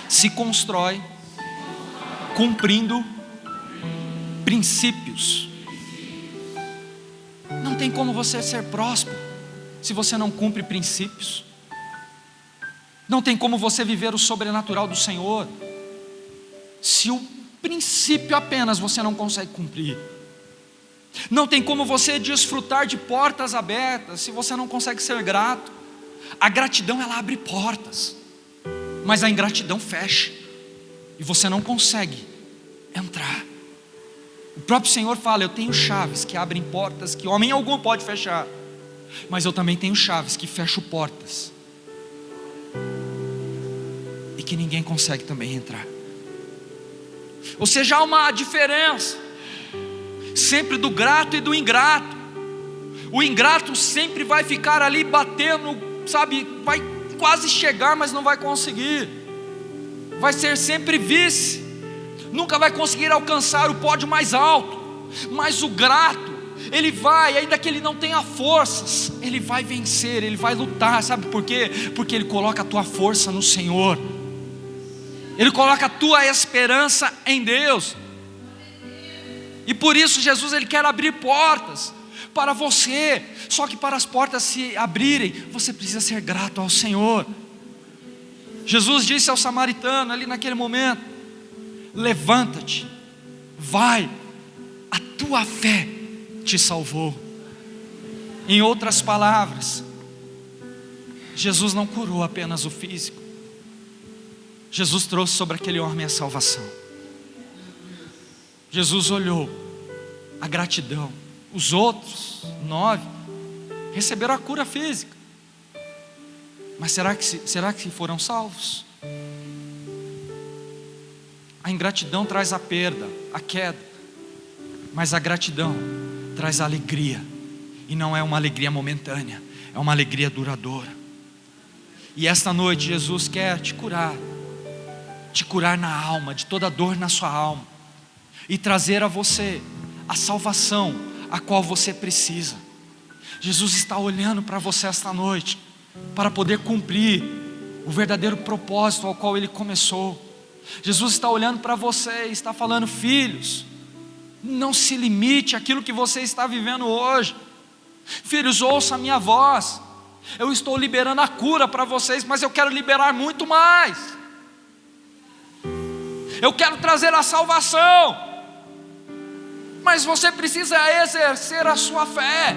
se constrói cumprindo princípios. Não tem como você ser próspero se você não cumpre princípios. Não tem como você viver o sobrenatural do Senhor se o princípio apenas você não consegue cumprir. Não tem como você desfrutar de portas abertas se você não consegue ser grato. A gratidão, ela abre portas, mas a ingratidão fecha, e você não consegue entrar. O próprio Senhor fala: eu tenho chaves que abrem portas que homem algum pode fechar, mas eu também tenho chaves que fecham portas e que ninguém consegue também entrar. Ou seja, há uma diferença sempre do grato e do ingrato. O ingrato sempre vai ficar ali batendo, sabe, vai quase chegar, mas não vai conseguir. Vai ser sempre vice, nunca vai conseguir alcançar o pódio mais alto. Mas o grato, ele vai, ainda que ele não tenha forças, ele vai vencer, ele vai lutar. Sabe por quê? Porque ele coloca a tua força no Senhor, ele coloca a tua esperança em Deus. E por isso Jesus, ele quer abrir portas para você. Só que para as portas se abrirem, você precisa ser grato ao Senhor. Jesus disse ao samaritano ali naquele momento: levanta-te, vai, a tua fé te salvou. Em outras palavras, Jesus não curou apenas o físico, Jesus trouxe sobre aquele homem a salvação. Jesus olhou a gratidão. Os outros 9 receberam a cura física, mas será que foram salvos? A ingratidão traz a perda, a queda, mas a gratidão traz a alegria, e não é uma alegria momentânea, é uma alegria duradoura. E esta noite Jesus quer te curar na alma, de toda dor na sua alma, e trazer a você a salvação a qual você precisa. Jesus está olhando para você esta noite, para poder cumprir o verdadeiro propósito ao qual Ele começou. Jesus está olhando para você e está falando: filhos, não se limite àquilo que você está vivendo hoje. Filhos, ouça a minha voz. Eu estou liberando a cura para vocês, mas eu quero liberar muito mais. Eu quero trazer a salvação, mas você precisa exercer a sua fé.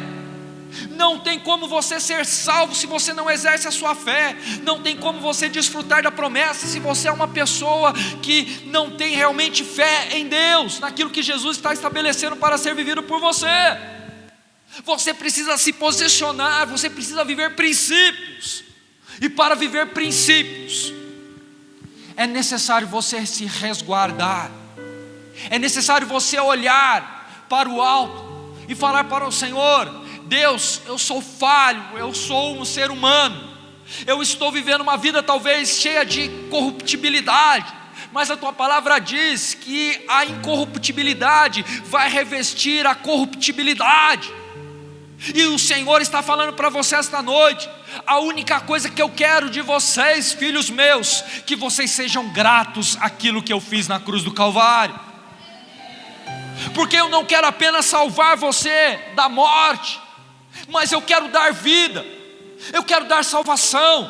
Não tem como você ser salvo se você não exerce a sua fé. Não tem como você desfrutar da promessa se você é uma pessoa que não tem realmente fé em Deus, naquilo que Jesus está estabelecendo para ser vivido por você. Você precisa se posicionar, você precisa viver princípios. E para viver princípios, é necessário você se resguardar. É necessário você olhar para o alto e falar para o Senhor: Deus, eu sou falho, eu sou um ser humano, eu estou vivendo uma vida talvez cheia de corruptibilidade, mas a tua palavra diz que a incorruptibilidade vai revestir a corruptibilidade. E o Senhor está falando para você esta noite: a única coisa que eu quero de vocês, filhos meus, que vocês sejam gratos àquilo que eu fiz na cruz do Calvário. Porque eu não quero apenas salvar você da morte, mas eu quero dar vida, eu quero dar salvação,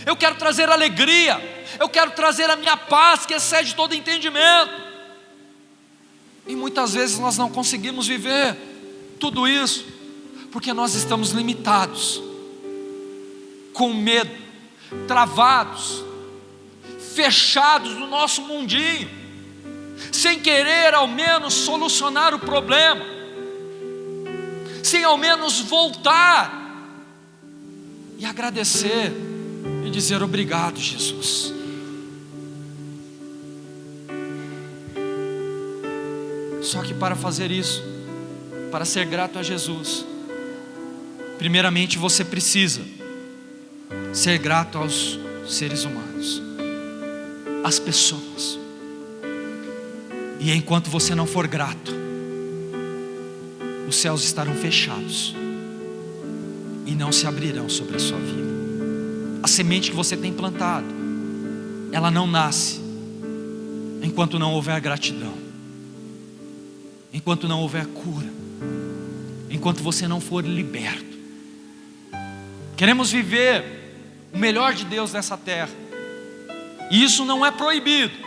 eu quero trazer alegria, eu quero trazer a minha paz que excede todo entendimento. E muitas vezes nós não conseguimos viver tudo isso, porque nós estamos limitados, com medo, travados, fechados no nosso mundinho, sem querer ao menos solucionar o problema, sem ao menos voltar e agradecer e dizer: obrigado, Jesus. Só que para fazer isso, para ser grato a Jesus, primeiramente você precisa ser grato aos seres humanos, às pessoas. E enquanto você não for grato, os céus estarão fechados e não se abrirão sobre a sua vida. A semente que você tem plantado, ela não nasce enquanto não houver gratidão, enquanto não houver cura, enquanto você não for liberto. Queremos viver o melhor de Deus nessa terra, e isso não é proibido.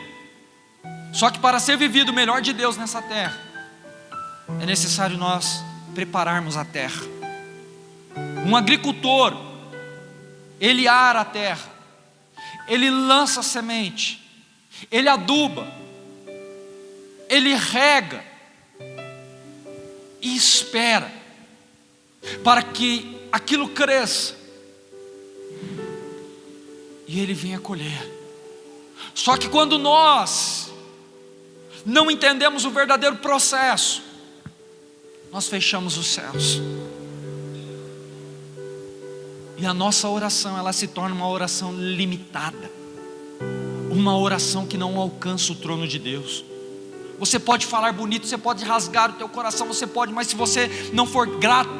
Só que para ser vivido o melhor de Deus nessa terra, é necessário nós prepararmos a terra. Um agricultor, ele ara a terra, ele lança a semente, ele aduba, ele rega e espera para que aquilo cresça e ele venha colher. Só que quando nós não entendemos o verdadeiro processo, nós fechamos os céus, e a nossa oração, ela se torna uma oração limitada, uma oração que não alcança o trono de Deus. Você pode falar bonito, você pode rasgar o teu coração, você pode, mas se você não for grato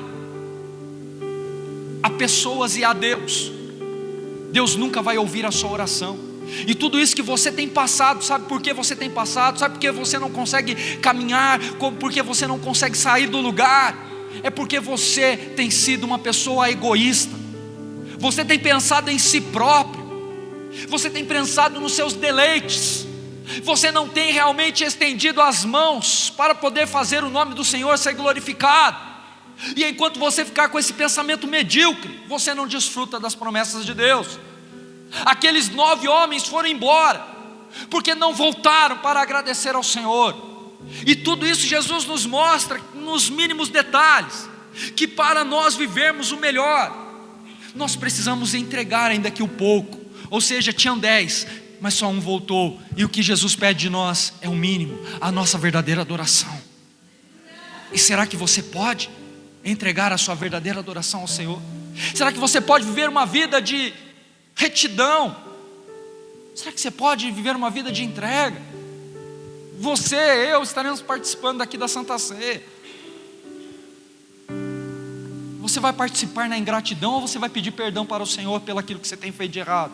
a pessoas e a Deus, Deus nunca vai ouvir a sua oração. E tudo isso que você tem passado, sabe por que você tem passado? Sabe por que você não consegue caminhar? Por que você não consegue sair do lugar? É porque você tem sido uma pessoa egoísta. Você tem pensado em si próprio, você tem pensado nos seus deleites, você não tem realmente estendido as mãos para poder fazer o nome do Senhor ser glorificado. E enquanto você ficar com esse pensamento medíocre, você não desfruta das promessas de Deus. Aqueles 9 homens foram embora, porque não voltaram para agradecer ao Senhor. E tudo isso Jesus nos mostra nos mínimos detalhes, que para nós vivermos o melhor, nós precisamos entregar ainda que o pouco. Ou seja, tinham 10, mas só um voltou. E o que Jesus pede de nós é o mínimo, a nossa verdadeira adoração. E será que você pode entregar a sua verdadeira adoração ao Senhor? Será que você pode viver uma vida de retidão? Será que você pode viver uma vida de entrega? Você, eu estaremos participando aqui da Santa Ceia. Você vai participar na ingratidão ou você vai pedir perdão para o Senhor pelo aquilo que você tem feito de errado?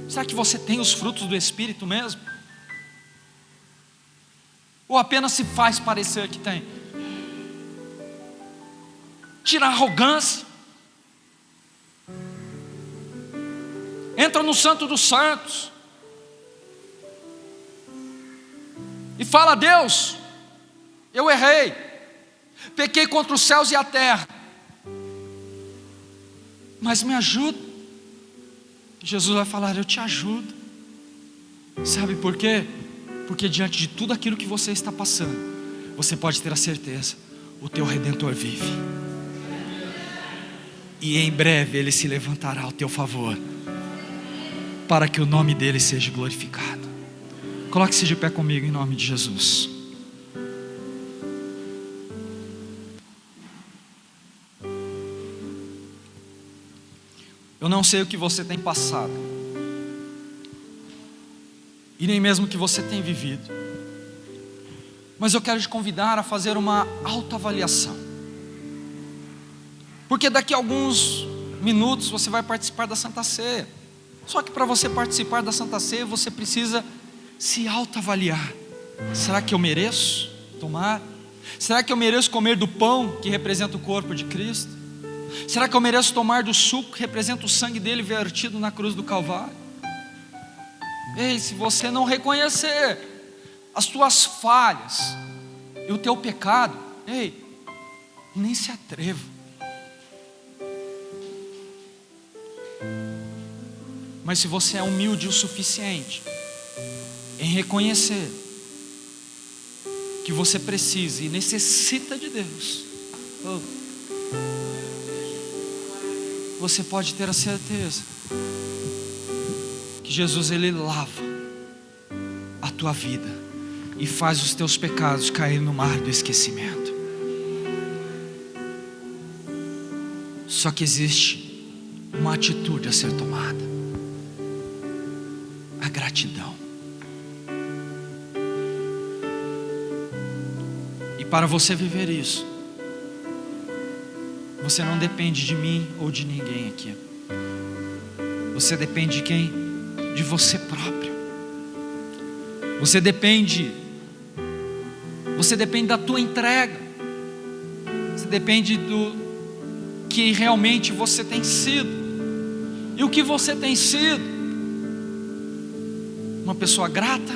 Será que você tem os frutos do Espírito mesmo? Ou apenas se faz parecer que tem? Tira a arrogância. Entra no Santo dos Santos e fala: Deus, eu errei, pequei contra os céus e a terra, mas me ajuda. Jesus vai falar: eu te ajudo. Sabe por quê? Porque diante de tudo aquilo que você está passando, você pode ter a certeza, o teu Redentor vive, e em breve Ele se levantará ao teu favor, para que o nome dEle seja glorificado. Coloque-se de pé comigo em nome de Jesus. Eu não sei o que você tem passado, e nem mesmo o que você tem vivido, mas eu quero te convidar a fazer uma autoavaliação, porque daqui a alguns minutos você vai participar da Santa Ceia. Só que para você participar da Santa Ceia, você precisa se autoavaliar. Será que eu mereço tomar? Será que eu mereço comer do pão que representa o corpo de Cristo? Será que eu mereço tomar do suco que representa o sangue dele vertido na cruz do Calvário? Ei, se você não reconhecer as tuas falhas e o teu pecado, ei, nem se atreva. Mas se você é humilde o suficiente em reconhecer que você precisa e necessita de Deus, você pode ter a certeza que Jesus, Ele lava a tua vida e faz os teus pecados cair no mar do esquecimento. Só que existe uma atitude a ser tomada: a gratidão. E para você viver isso, você não depende de mim ou de ninguém aqui. Você depende de quem? De você próprio. Você depende da tua entrega. Você depende do que realmente você tem sido. E o que você tem sido? Uma pessoa grata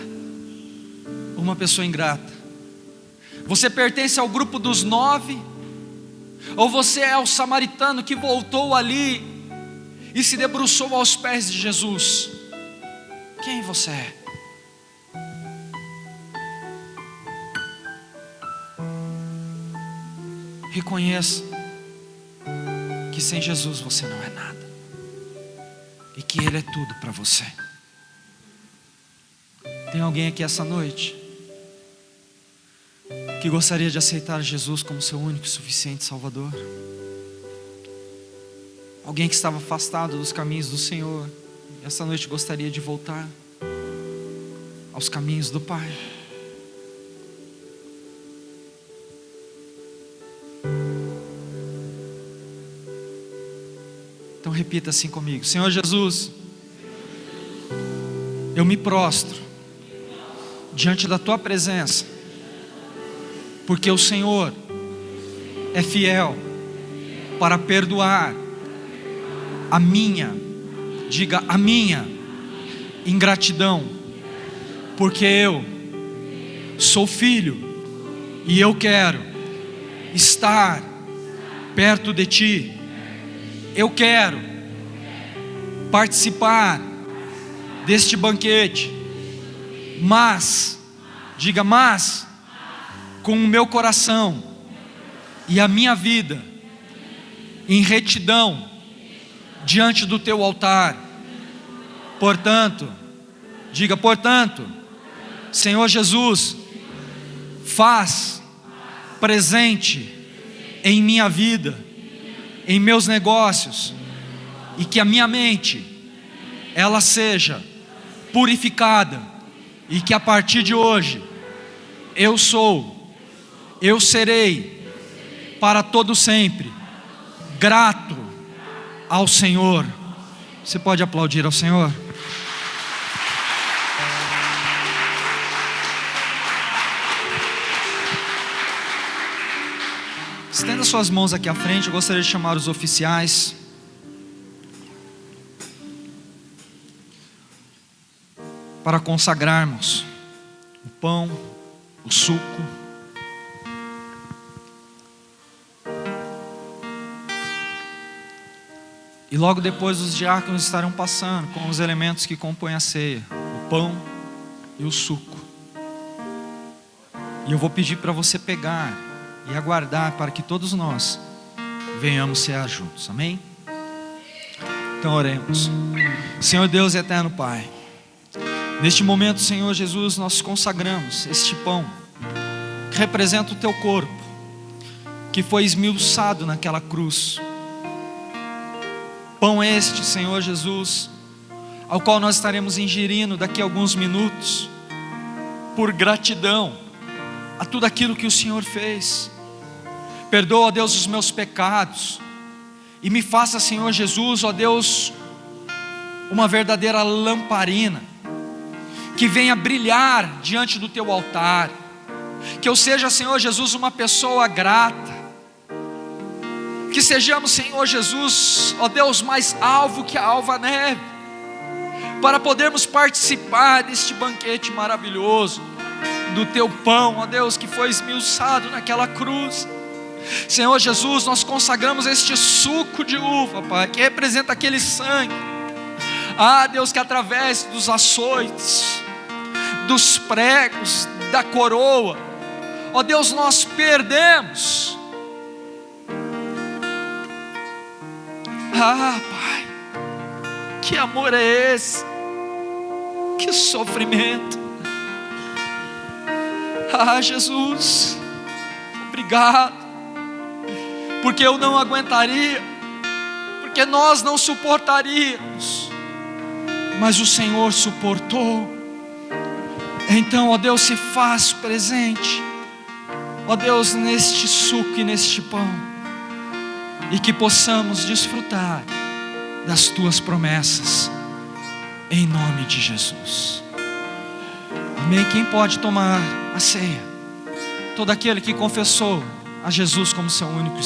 ou uma pessoa ingrata? Você pertence ao grupo dos 9? Ou você é o samaritano que voltou ali e se debruçou aos pés de Jesus? Quem você é? Reconheça que sem Jesus você não é nada, e que Ele é tudo para você. Tem alguém aqui essa noite que gostaria de aceitar Jesus como seu único e suficiente Salvador? Alguém que estava afastado dos caminhos do Senhor e essa noite gostaria de voltar aos caminhos do Pai? Então repita assim comigo: Senhor Jesus, eu me prostro diante da Tua presença, porque o Senhor é fiel para perdoar a minha, diga, a minha ingratidão, porque eu sou filho e eu quero estar perto de Ti. Eu quero participar deste banquete, mas, diga, mas, com o meu coração e a minha vida em retidão diante do Teu altar. Portanto, diga portanto, Senhor Jesus, faz presente em minha vida, em meus negócios, e que a minha mente, ela seja purificada, e que a partir de hoje, eu serei, para todo sempre, grato ao Senhor. Você pode aplaudir ao Senhor? Estenda suas mãos aqui à frente. Eu gostaria de chamar os oficiais. Para consagrarmos o pão, o suco. E logo depois os diáconos estarão passando com os elementos que compõem a ceia, o pão e o suco. E eu vou pedir para você pegar e aguardar para que todos nós venhamos cear juntos, amém? Então oremos. Senhor Deus e eterno Pai, neste momento, Senhor Jesus, nós consagramos este pão, que representa o Teu corpo, que foi esmiuçado naquela cruz. Pão este, Senhor Jesus, ao qual nós estaremos ingerindo daqui a alguns minutos, por gratidão a tudo aquilo que o Senhor fez. Perdoa, ó Deus, os meus pecados, e me faça, Senhor Jesus, ó Deus, uma verdadeira lamparina, que venha brilhar diante do Teu altar, que eu seja, Senhor Jesus, uma pessoa grata, que sejamos, Senhor Jesus, ó Deus, mais alvo que a alva neve, para podermos participar deste banquete maravilhoso, do Teu pão, ó Deus, que foi esmiuçado naquela cruz. Senhor Jesus, nós consagramos este suco de uva, Pai, que representa aquele sangue, Deus, que através dos açoites, dos pregos, da coroa, ó Deus, nós perdemos. Pai, que amor é esse? Que sofrimento! Jesus, obrigado, porque eu não aguentaria, porque nós não suportaríamos, mas o Senhor suportou. Então, ó Deus, se faz presente, ó Deus, neste suco e neste pão, e que possamos desfrutar das Tuas promessas, em nome de Jesus, amém. Quem pode tomar a ceia? Todo aquele que confessou a Jesus como seu único e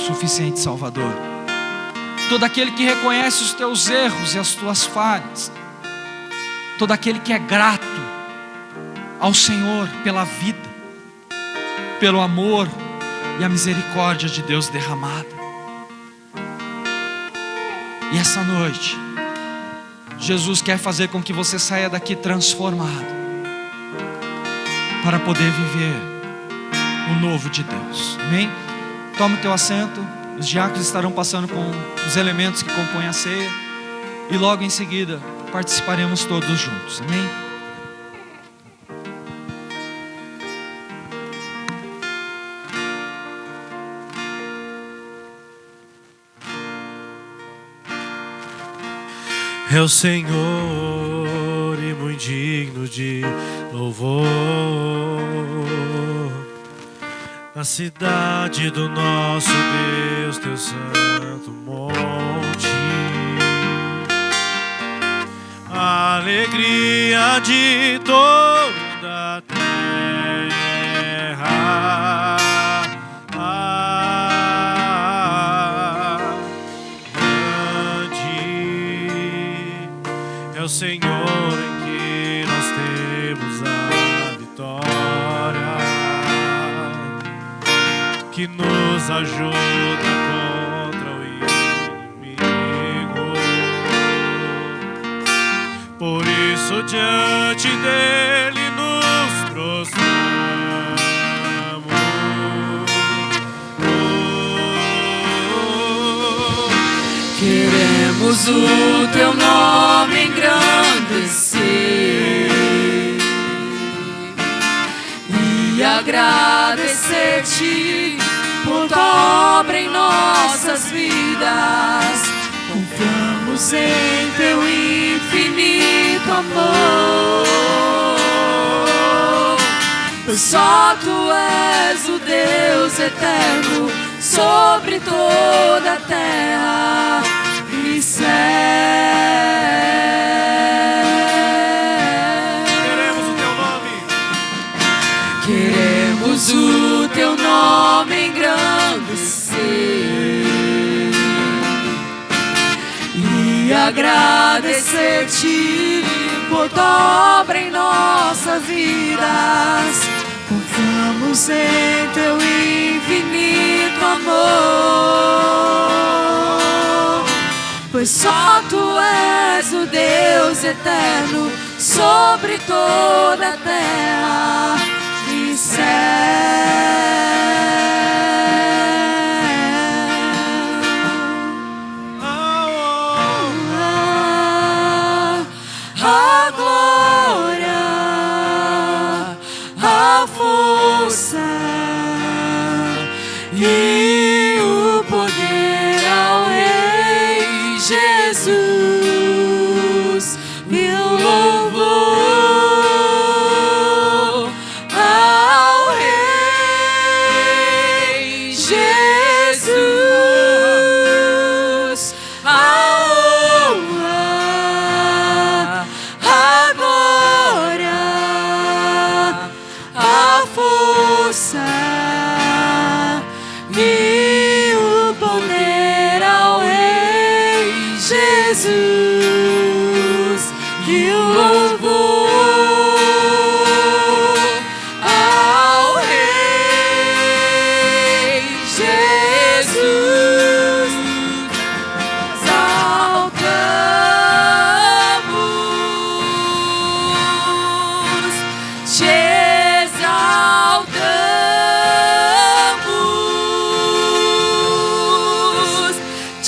suficiente Salvador, todo aquele que reconhece os teus erros e as tuas falhas, todo aquele que é grato ao Senhor pela vida, pelo amor e a misericórdia de Deus derramada. E essa noite, Jesus quer fazer com que você saia daqui transformado, para poder viver o novo de Deus, amém? Toma o teu assento, os diáconos estarão passando com os elementos que compõem a ceia, e logo em seguida participaremos todos juntos, amém?
É o Senhor e muito digno de louvor, na cidade do nosso Deus, Teu santo monte, a alegria de toda a terra. É o Senhor em que nós temos a vitória, que nos ajuda contra o inimigo. Por isso diante dele nos prostramos.
Queremos o Teu nome engrandecer, agradecer-te por tua obra em nossas vidas. Confiamos em teu infinito amor, pois só tu és o Deus eterno sobre toda a terra e céu.
Queremos o teu nome.
Queremos o teu nome engrandecer e agradecer-te por tua obra em nossas vidas. Confiamos em teu infinito amor, pois só tu és o Deus eterno sobre toda a terra e céu. A glória, a força e o poder ao Rei Jesus, e o louvor ao Rei Jesus, a honra, a glória, a força e o poder ao Rei Jesus, e o louvor ao Rei Jesus.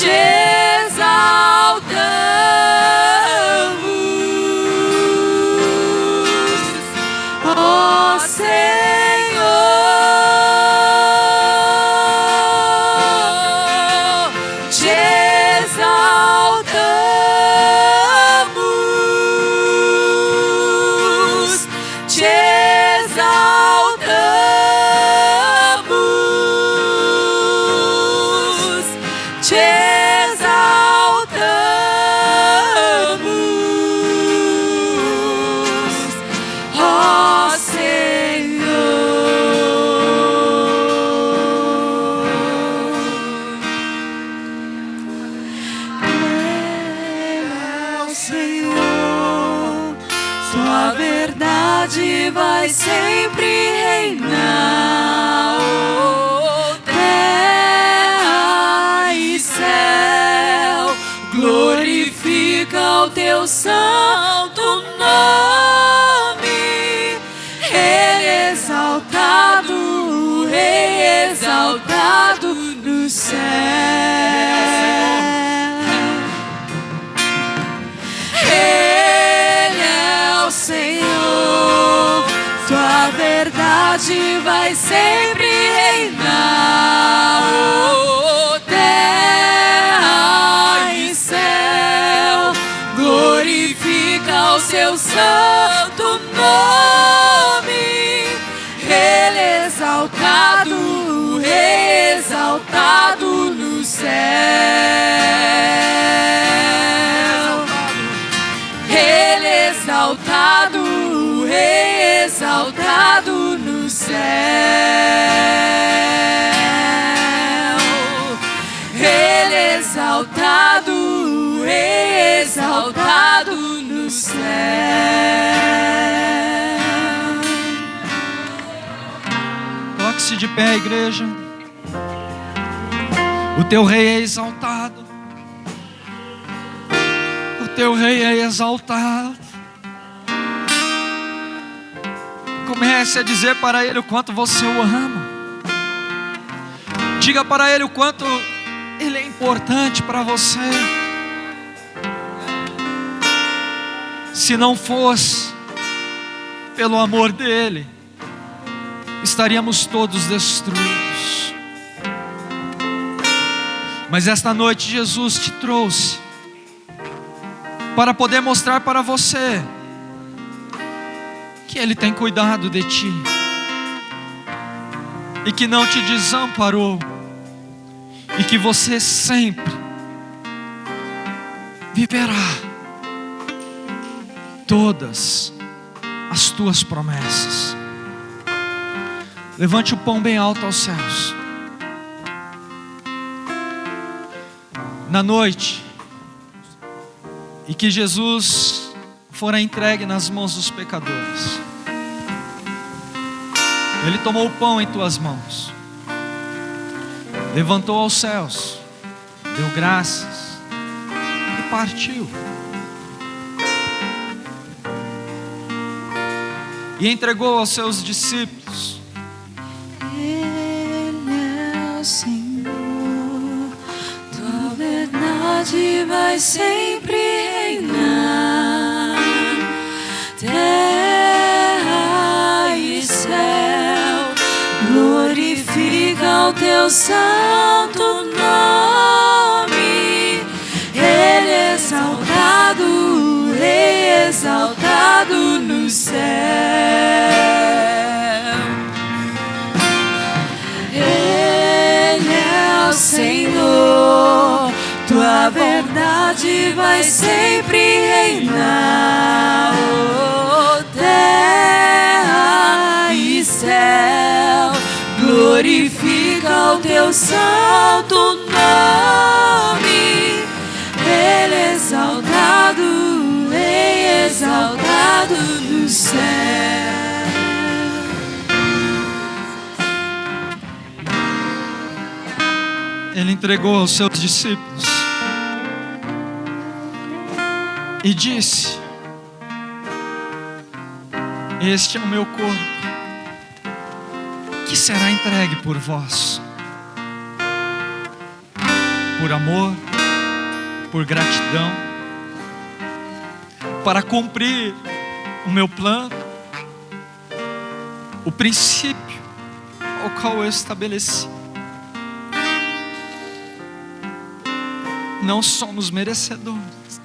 Te exaltamos, ó Senhor, te exaltamos, te exaltamos, te exaltamos, ó Senhor. É o Senhor, sua verdade vai sempre reinar. Terra e céu glorifica o teu santo nome. Rei exaltado, Rei exaltado no céu. Ele é o Senhor, tua verdade vai sempre reinar. Oh, terra e céu glorifica o seu santo nome. Ele exaltado, Rei exaltado no céu. Ele exaltado, Rei exaltado no céu. Ele exaltado, Rei exaltado no céu.
Coloque-se de pé, igreja. O teu rei é exaltado. O teu rei é exaltado. Comece a dizer para ele o quanto você o ama. Diga para ele o quanto ele é importante para você. Se não fosse pelo amor dele, estaríamos todos destruídos. Mas esta noite Jesus te trouxe para poder mostrar para você que Ele tem cuidado de ti e que não te desamparou, e que você sempre viverá todas as tuas promessas. Levante o pão bem alto aos céus. Na noite e que Jesus fora entregue nas mãos dos pecadores, Ele tomou o pão em tuas mãos, levantou aos céus, deu graças e partiu. E entregou aos seus discípulos.
Ele é o Senhor, tua verdade vai sempre reinar. Terra e céu glorifica o teu santo nome. Ele é exaltado, Rei exaltado no céu. Ele é o Senhor, tua verdade vai sempre reinar. Oh, terra e céu glorifica o teu santo nome. Ele é exaltado, Rei exaltado no céu.
Ele entregou aos seus discípulos e disse: este é o meu corpo, que será entregue por vós. Por amor, por gratidão, para cumprir o meu plano, o princípio ao qual eu estabeleci. Não somos merecedores,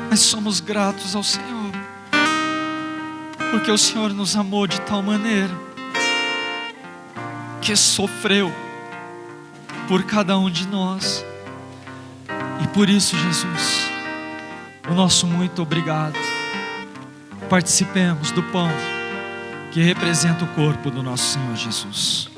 mas somos gratos ao Senhor, porque o Senhor nos amou de tal maneira que sofreu por cada um de nós. E por isso, Jesus, o nosso muito obrigado. Participemos do pão que representa o corpo do nosso Senhor Jesus.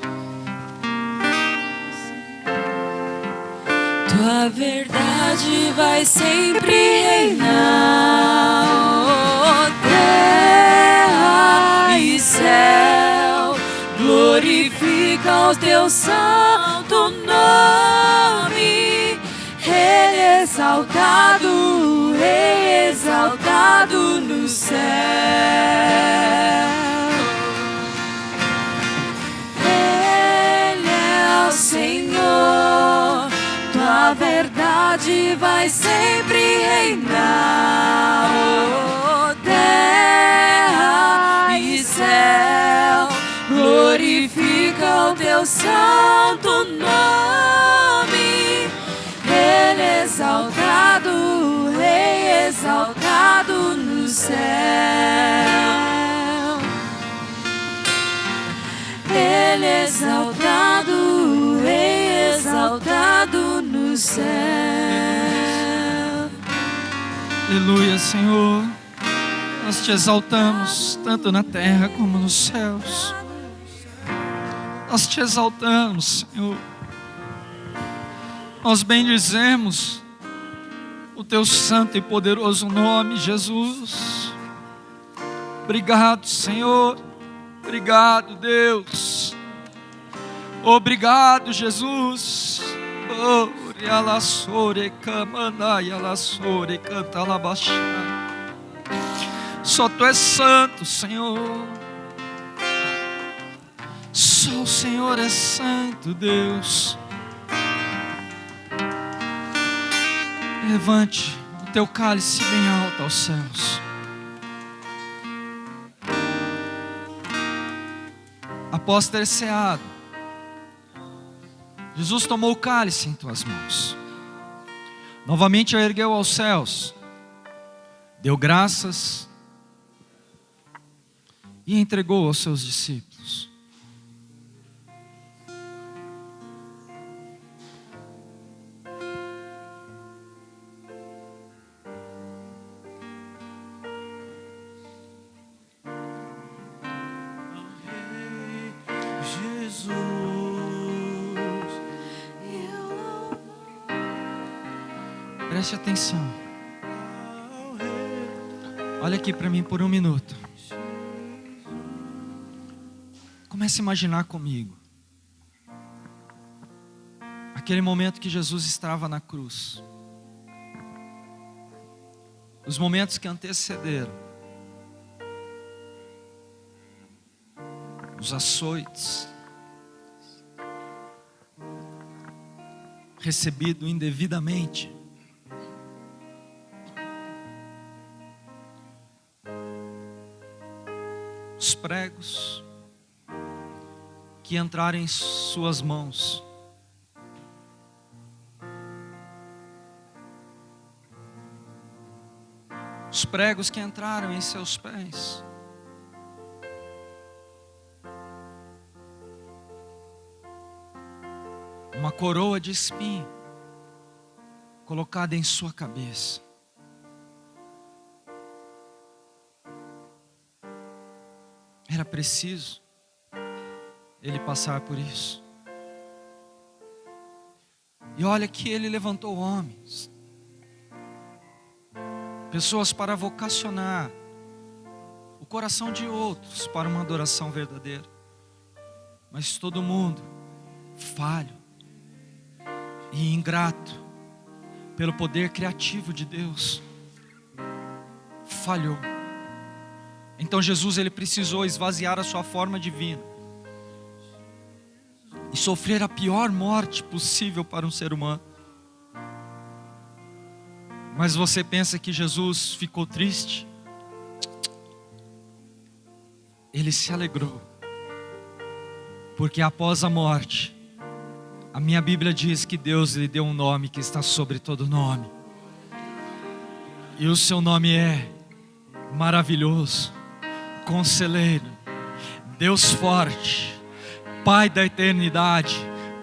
Tua verdade vai sempre reinar. Oh, terra e céu glorifica o teu santo nome. Rei exaltado, Rei exaltado no céu. Ele é o Senhor, tua verdade vai sempre reinar. Oh, terra e céu glorifica o teu santo nome. Ele é exaltado, Rei exaltado no céu. Ele é exaltado, Rei exaltado no céu.
Aleluia, Senhor. Nós te exaltamos tanto na terra como nos céus. Nós te exaltamos, Senhor. Nós bendizemos o teu santo e poderoso nome, Jesus. Obrigado, Senhor. Obrigado, Deus. Obrigado, Jesus. Oh, só tu és santo, Senhor. Só o Senhor é santo, Deus. Levante o teu cálice bem alto aos céus. após ter ceado, Jesus tomou o cálice em tuas mãos, novamente o ergueu aos céus, deu graças e entregou aos seus discípulos. Preste atenção. Olha aqui para mim por um minuto. Comece a imaginar comigo aquele momento que Jesus estava na cruz. Os momentos que antecederam. Os açoites. Recebido indevidamente. Os pregos que entraram em suas mãos, os pregos que entraram em seus pés, uma coroa de espinho colocada em sua cabeça. Era preciso ele passar por isso. E olha que ele levantou homens, pessoas para vocacionar o coração de outros para uma adoração verdadeira. Mas todo mundo falho e ingrato, pelo poder criativo de Deus, falhou. Então Jesus, ele precisou esvaziar a sua forma divina e sofrer a pior morte possível para um ser humano. Mas você pensa que Jesus ficou triste? Ele se alegrou, porque após a morte, a minha Bíblia diz que Deus lhe deu um nome que está sobre todo nome, e o seu nome é Maravilhoso, Conselheiro, Deus Forte, Pai da Eternidade,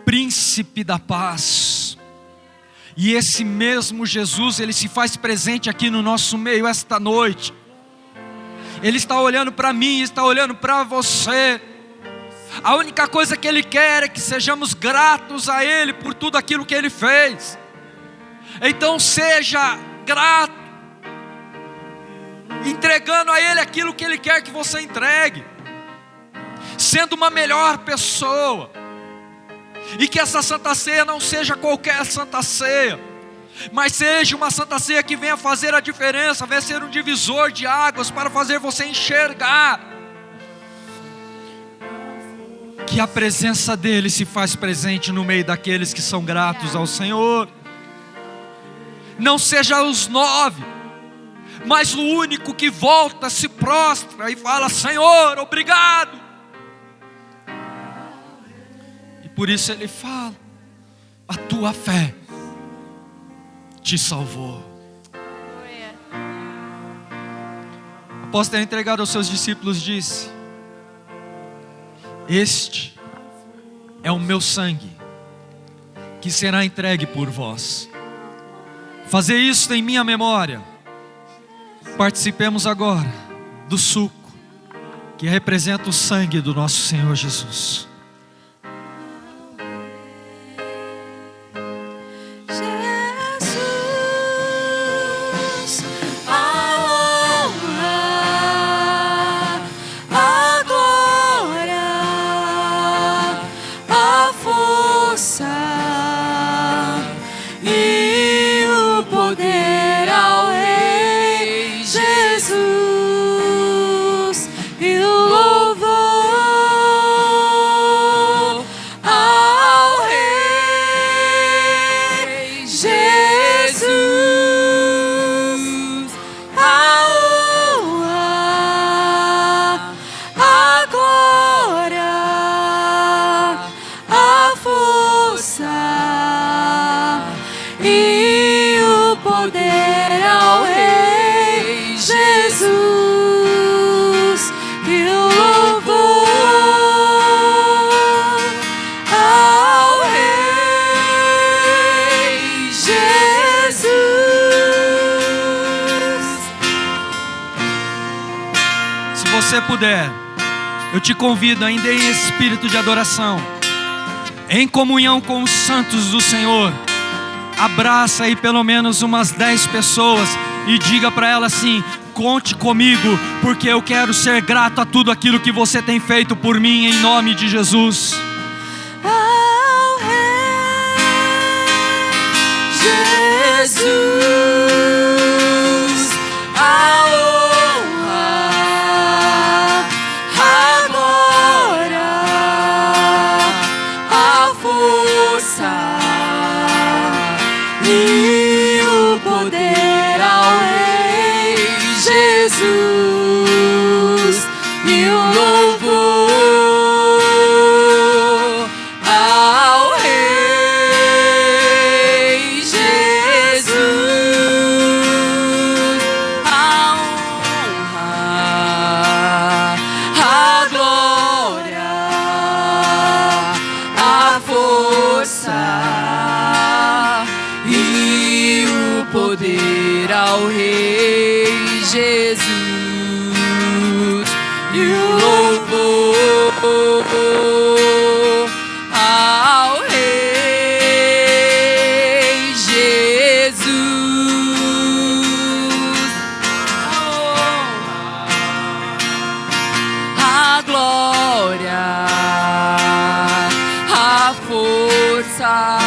Príncipe da Paz. E esse mesmo Jesus, ele se faz presente aqui no nosso meio esta noite. Ele está olhando para mim, está olhando para você. A única coisa que ele quer é que sejamos gratos a ele por tudo aquilo que ele fez. Então seja grato, entregando a ele aquilo que ele quer que você entregue, sendo uma melhor pessoa. E que essa Santa Ceia não seja qualquer Santa Ceia, mas seja uma Santa Ceia que venha fazer a diferença, venha ser um divisor de águas para fazer você enxergar que a presença dele se faz presente no meio daqueles que são gratos ao Senhor. Não seja os 9, mas o único que volta, se prostra e fala: Senhor, obrigado. E por isso ele fala: a tua fé te salvou. Após ter entregado aos seus discípulos, disse: este é o meu sangue, que será entregue por vós. Fazer isso em minha memória. Participemos agora do suco, que representa o sangue do nosso Senhor Jesus.
E o louvor
você puder, eu te convido ainda em espírito de adoração, em comunhão com os santos do Senhor, abraça aí pelo menos umas 10 pessoas e diga para elas assim: conte comigo, porque eu quero ser grato a tudo aquilo que você tem feito por mim, em nome de Jesus.
Ao Rei Jesus, a honra, a glória, a força e o poder ao Rei Jesus, e o louvor ao Rei Jesus, a honra, a glória, a força e o poder ao Rei Jesus, e o louvor ao Rei Jesus, a glória, a força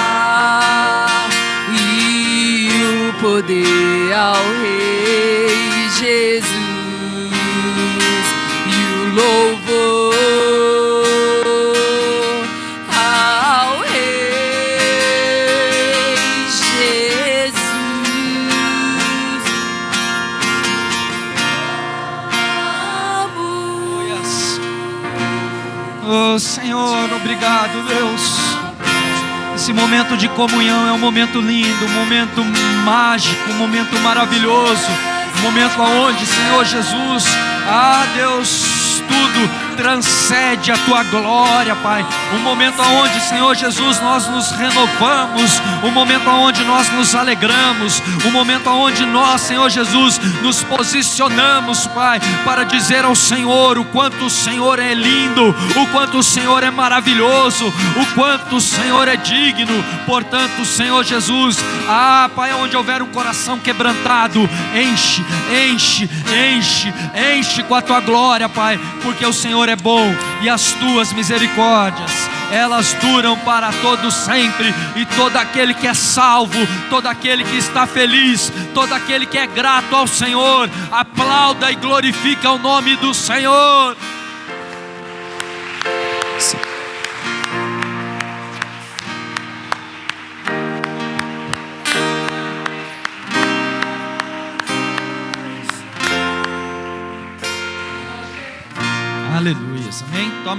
e o poder ao Rei Jesus, e o louvor ao Rei Jesus.
Oh Senhor, obrigado, Deus. Esse momento de comunhão é um momento lindo, um momento mágico, um momento maravilhoso, um momento onde, Senhor Jesus, Deus, tudo transcende a Tua glória, Pai. Um momento onde, Senhor Jesus, nós nos renovamos, um momento onde nós nos alegramos, um momento onde nós, Senhor Jesus, nos posicionamos, Pai, para dizer ao Senhor o quanto o Senhor é lindo, o quanto o Senhor é maravilhoso, o quanto o Senhor é digno. Portanto, Senhor Jesus, Pai, onde houver um coração quebrantado, enche, enche, enche, enche com a Tua glória, Pai, porque o Senhor é bom e as Tuas misericórdias, elas duram para todo sempre. E todo aquele que é salvo, todo aquele que está feliz, todo aquele que é grato ao Senhor, aplauda e glorifica o nome do Senhor. Aleluia, amém. Toma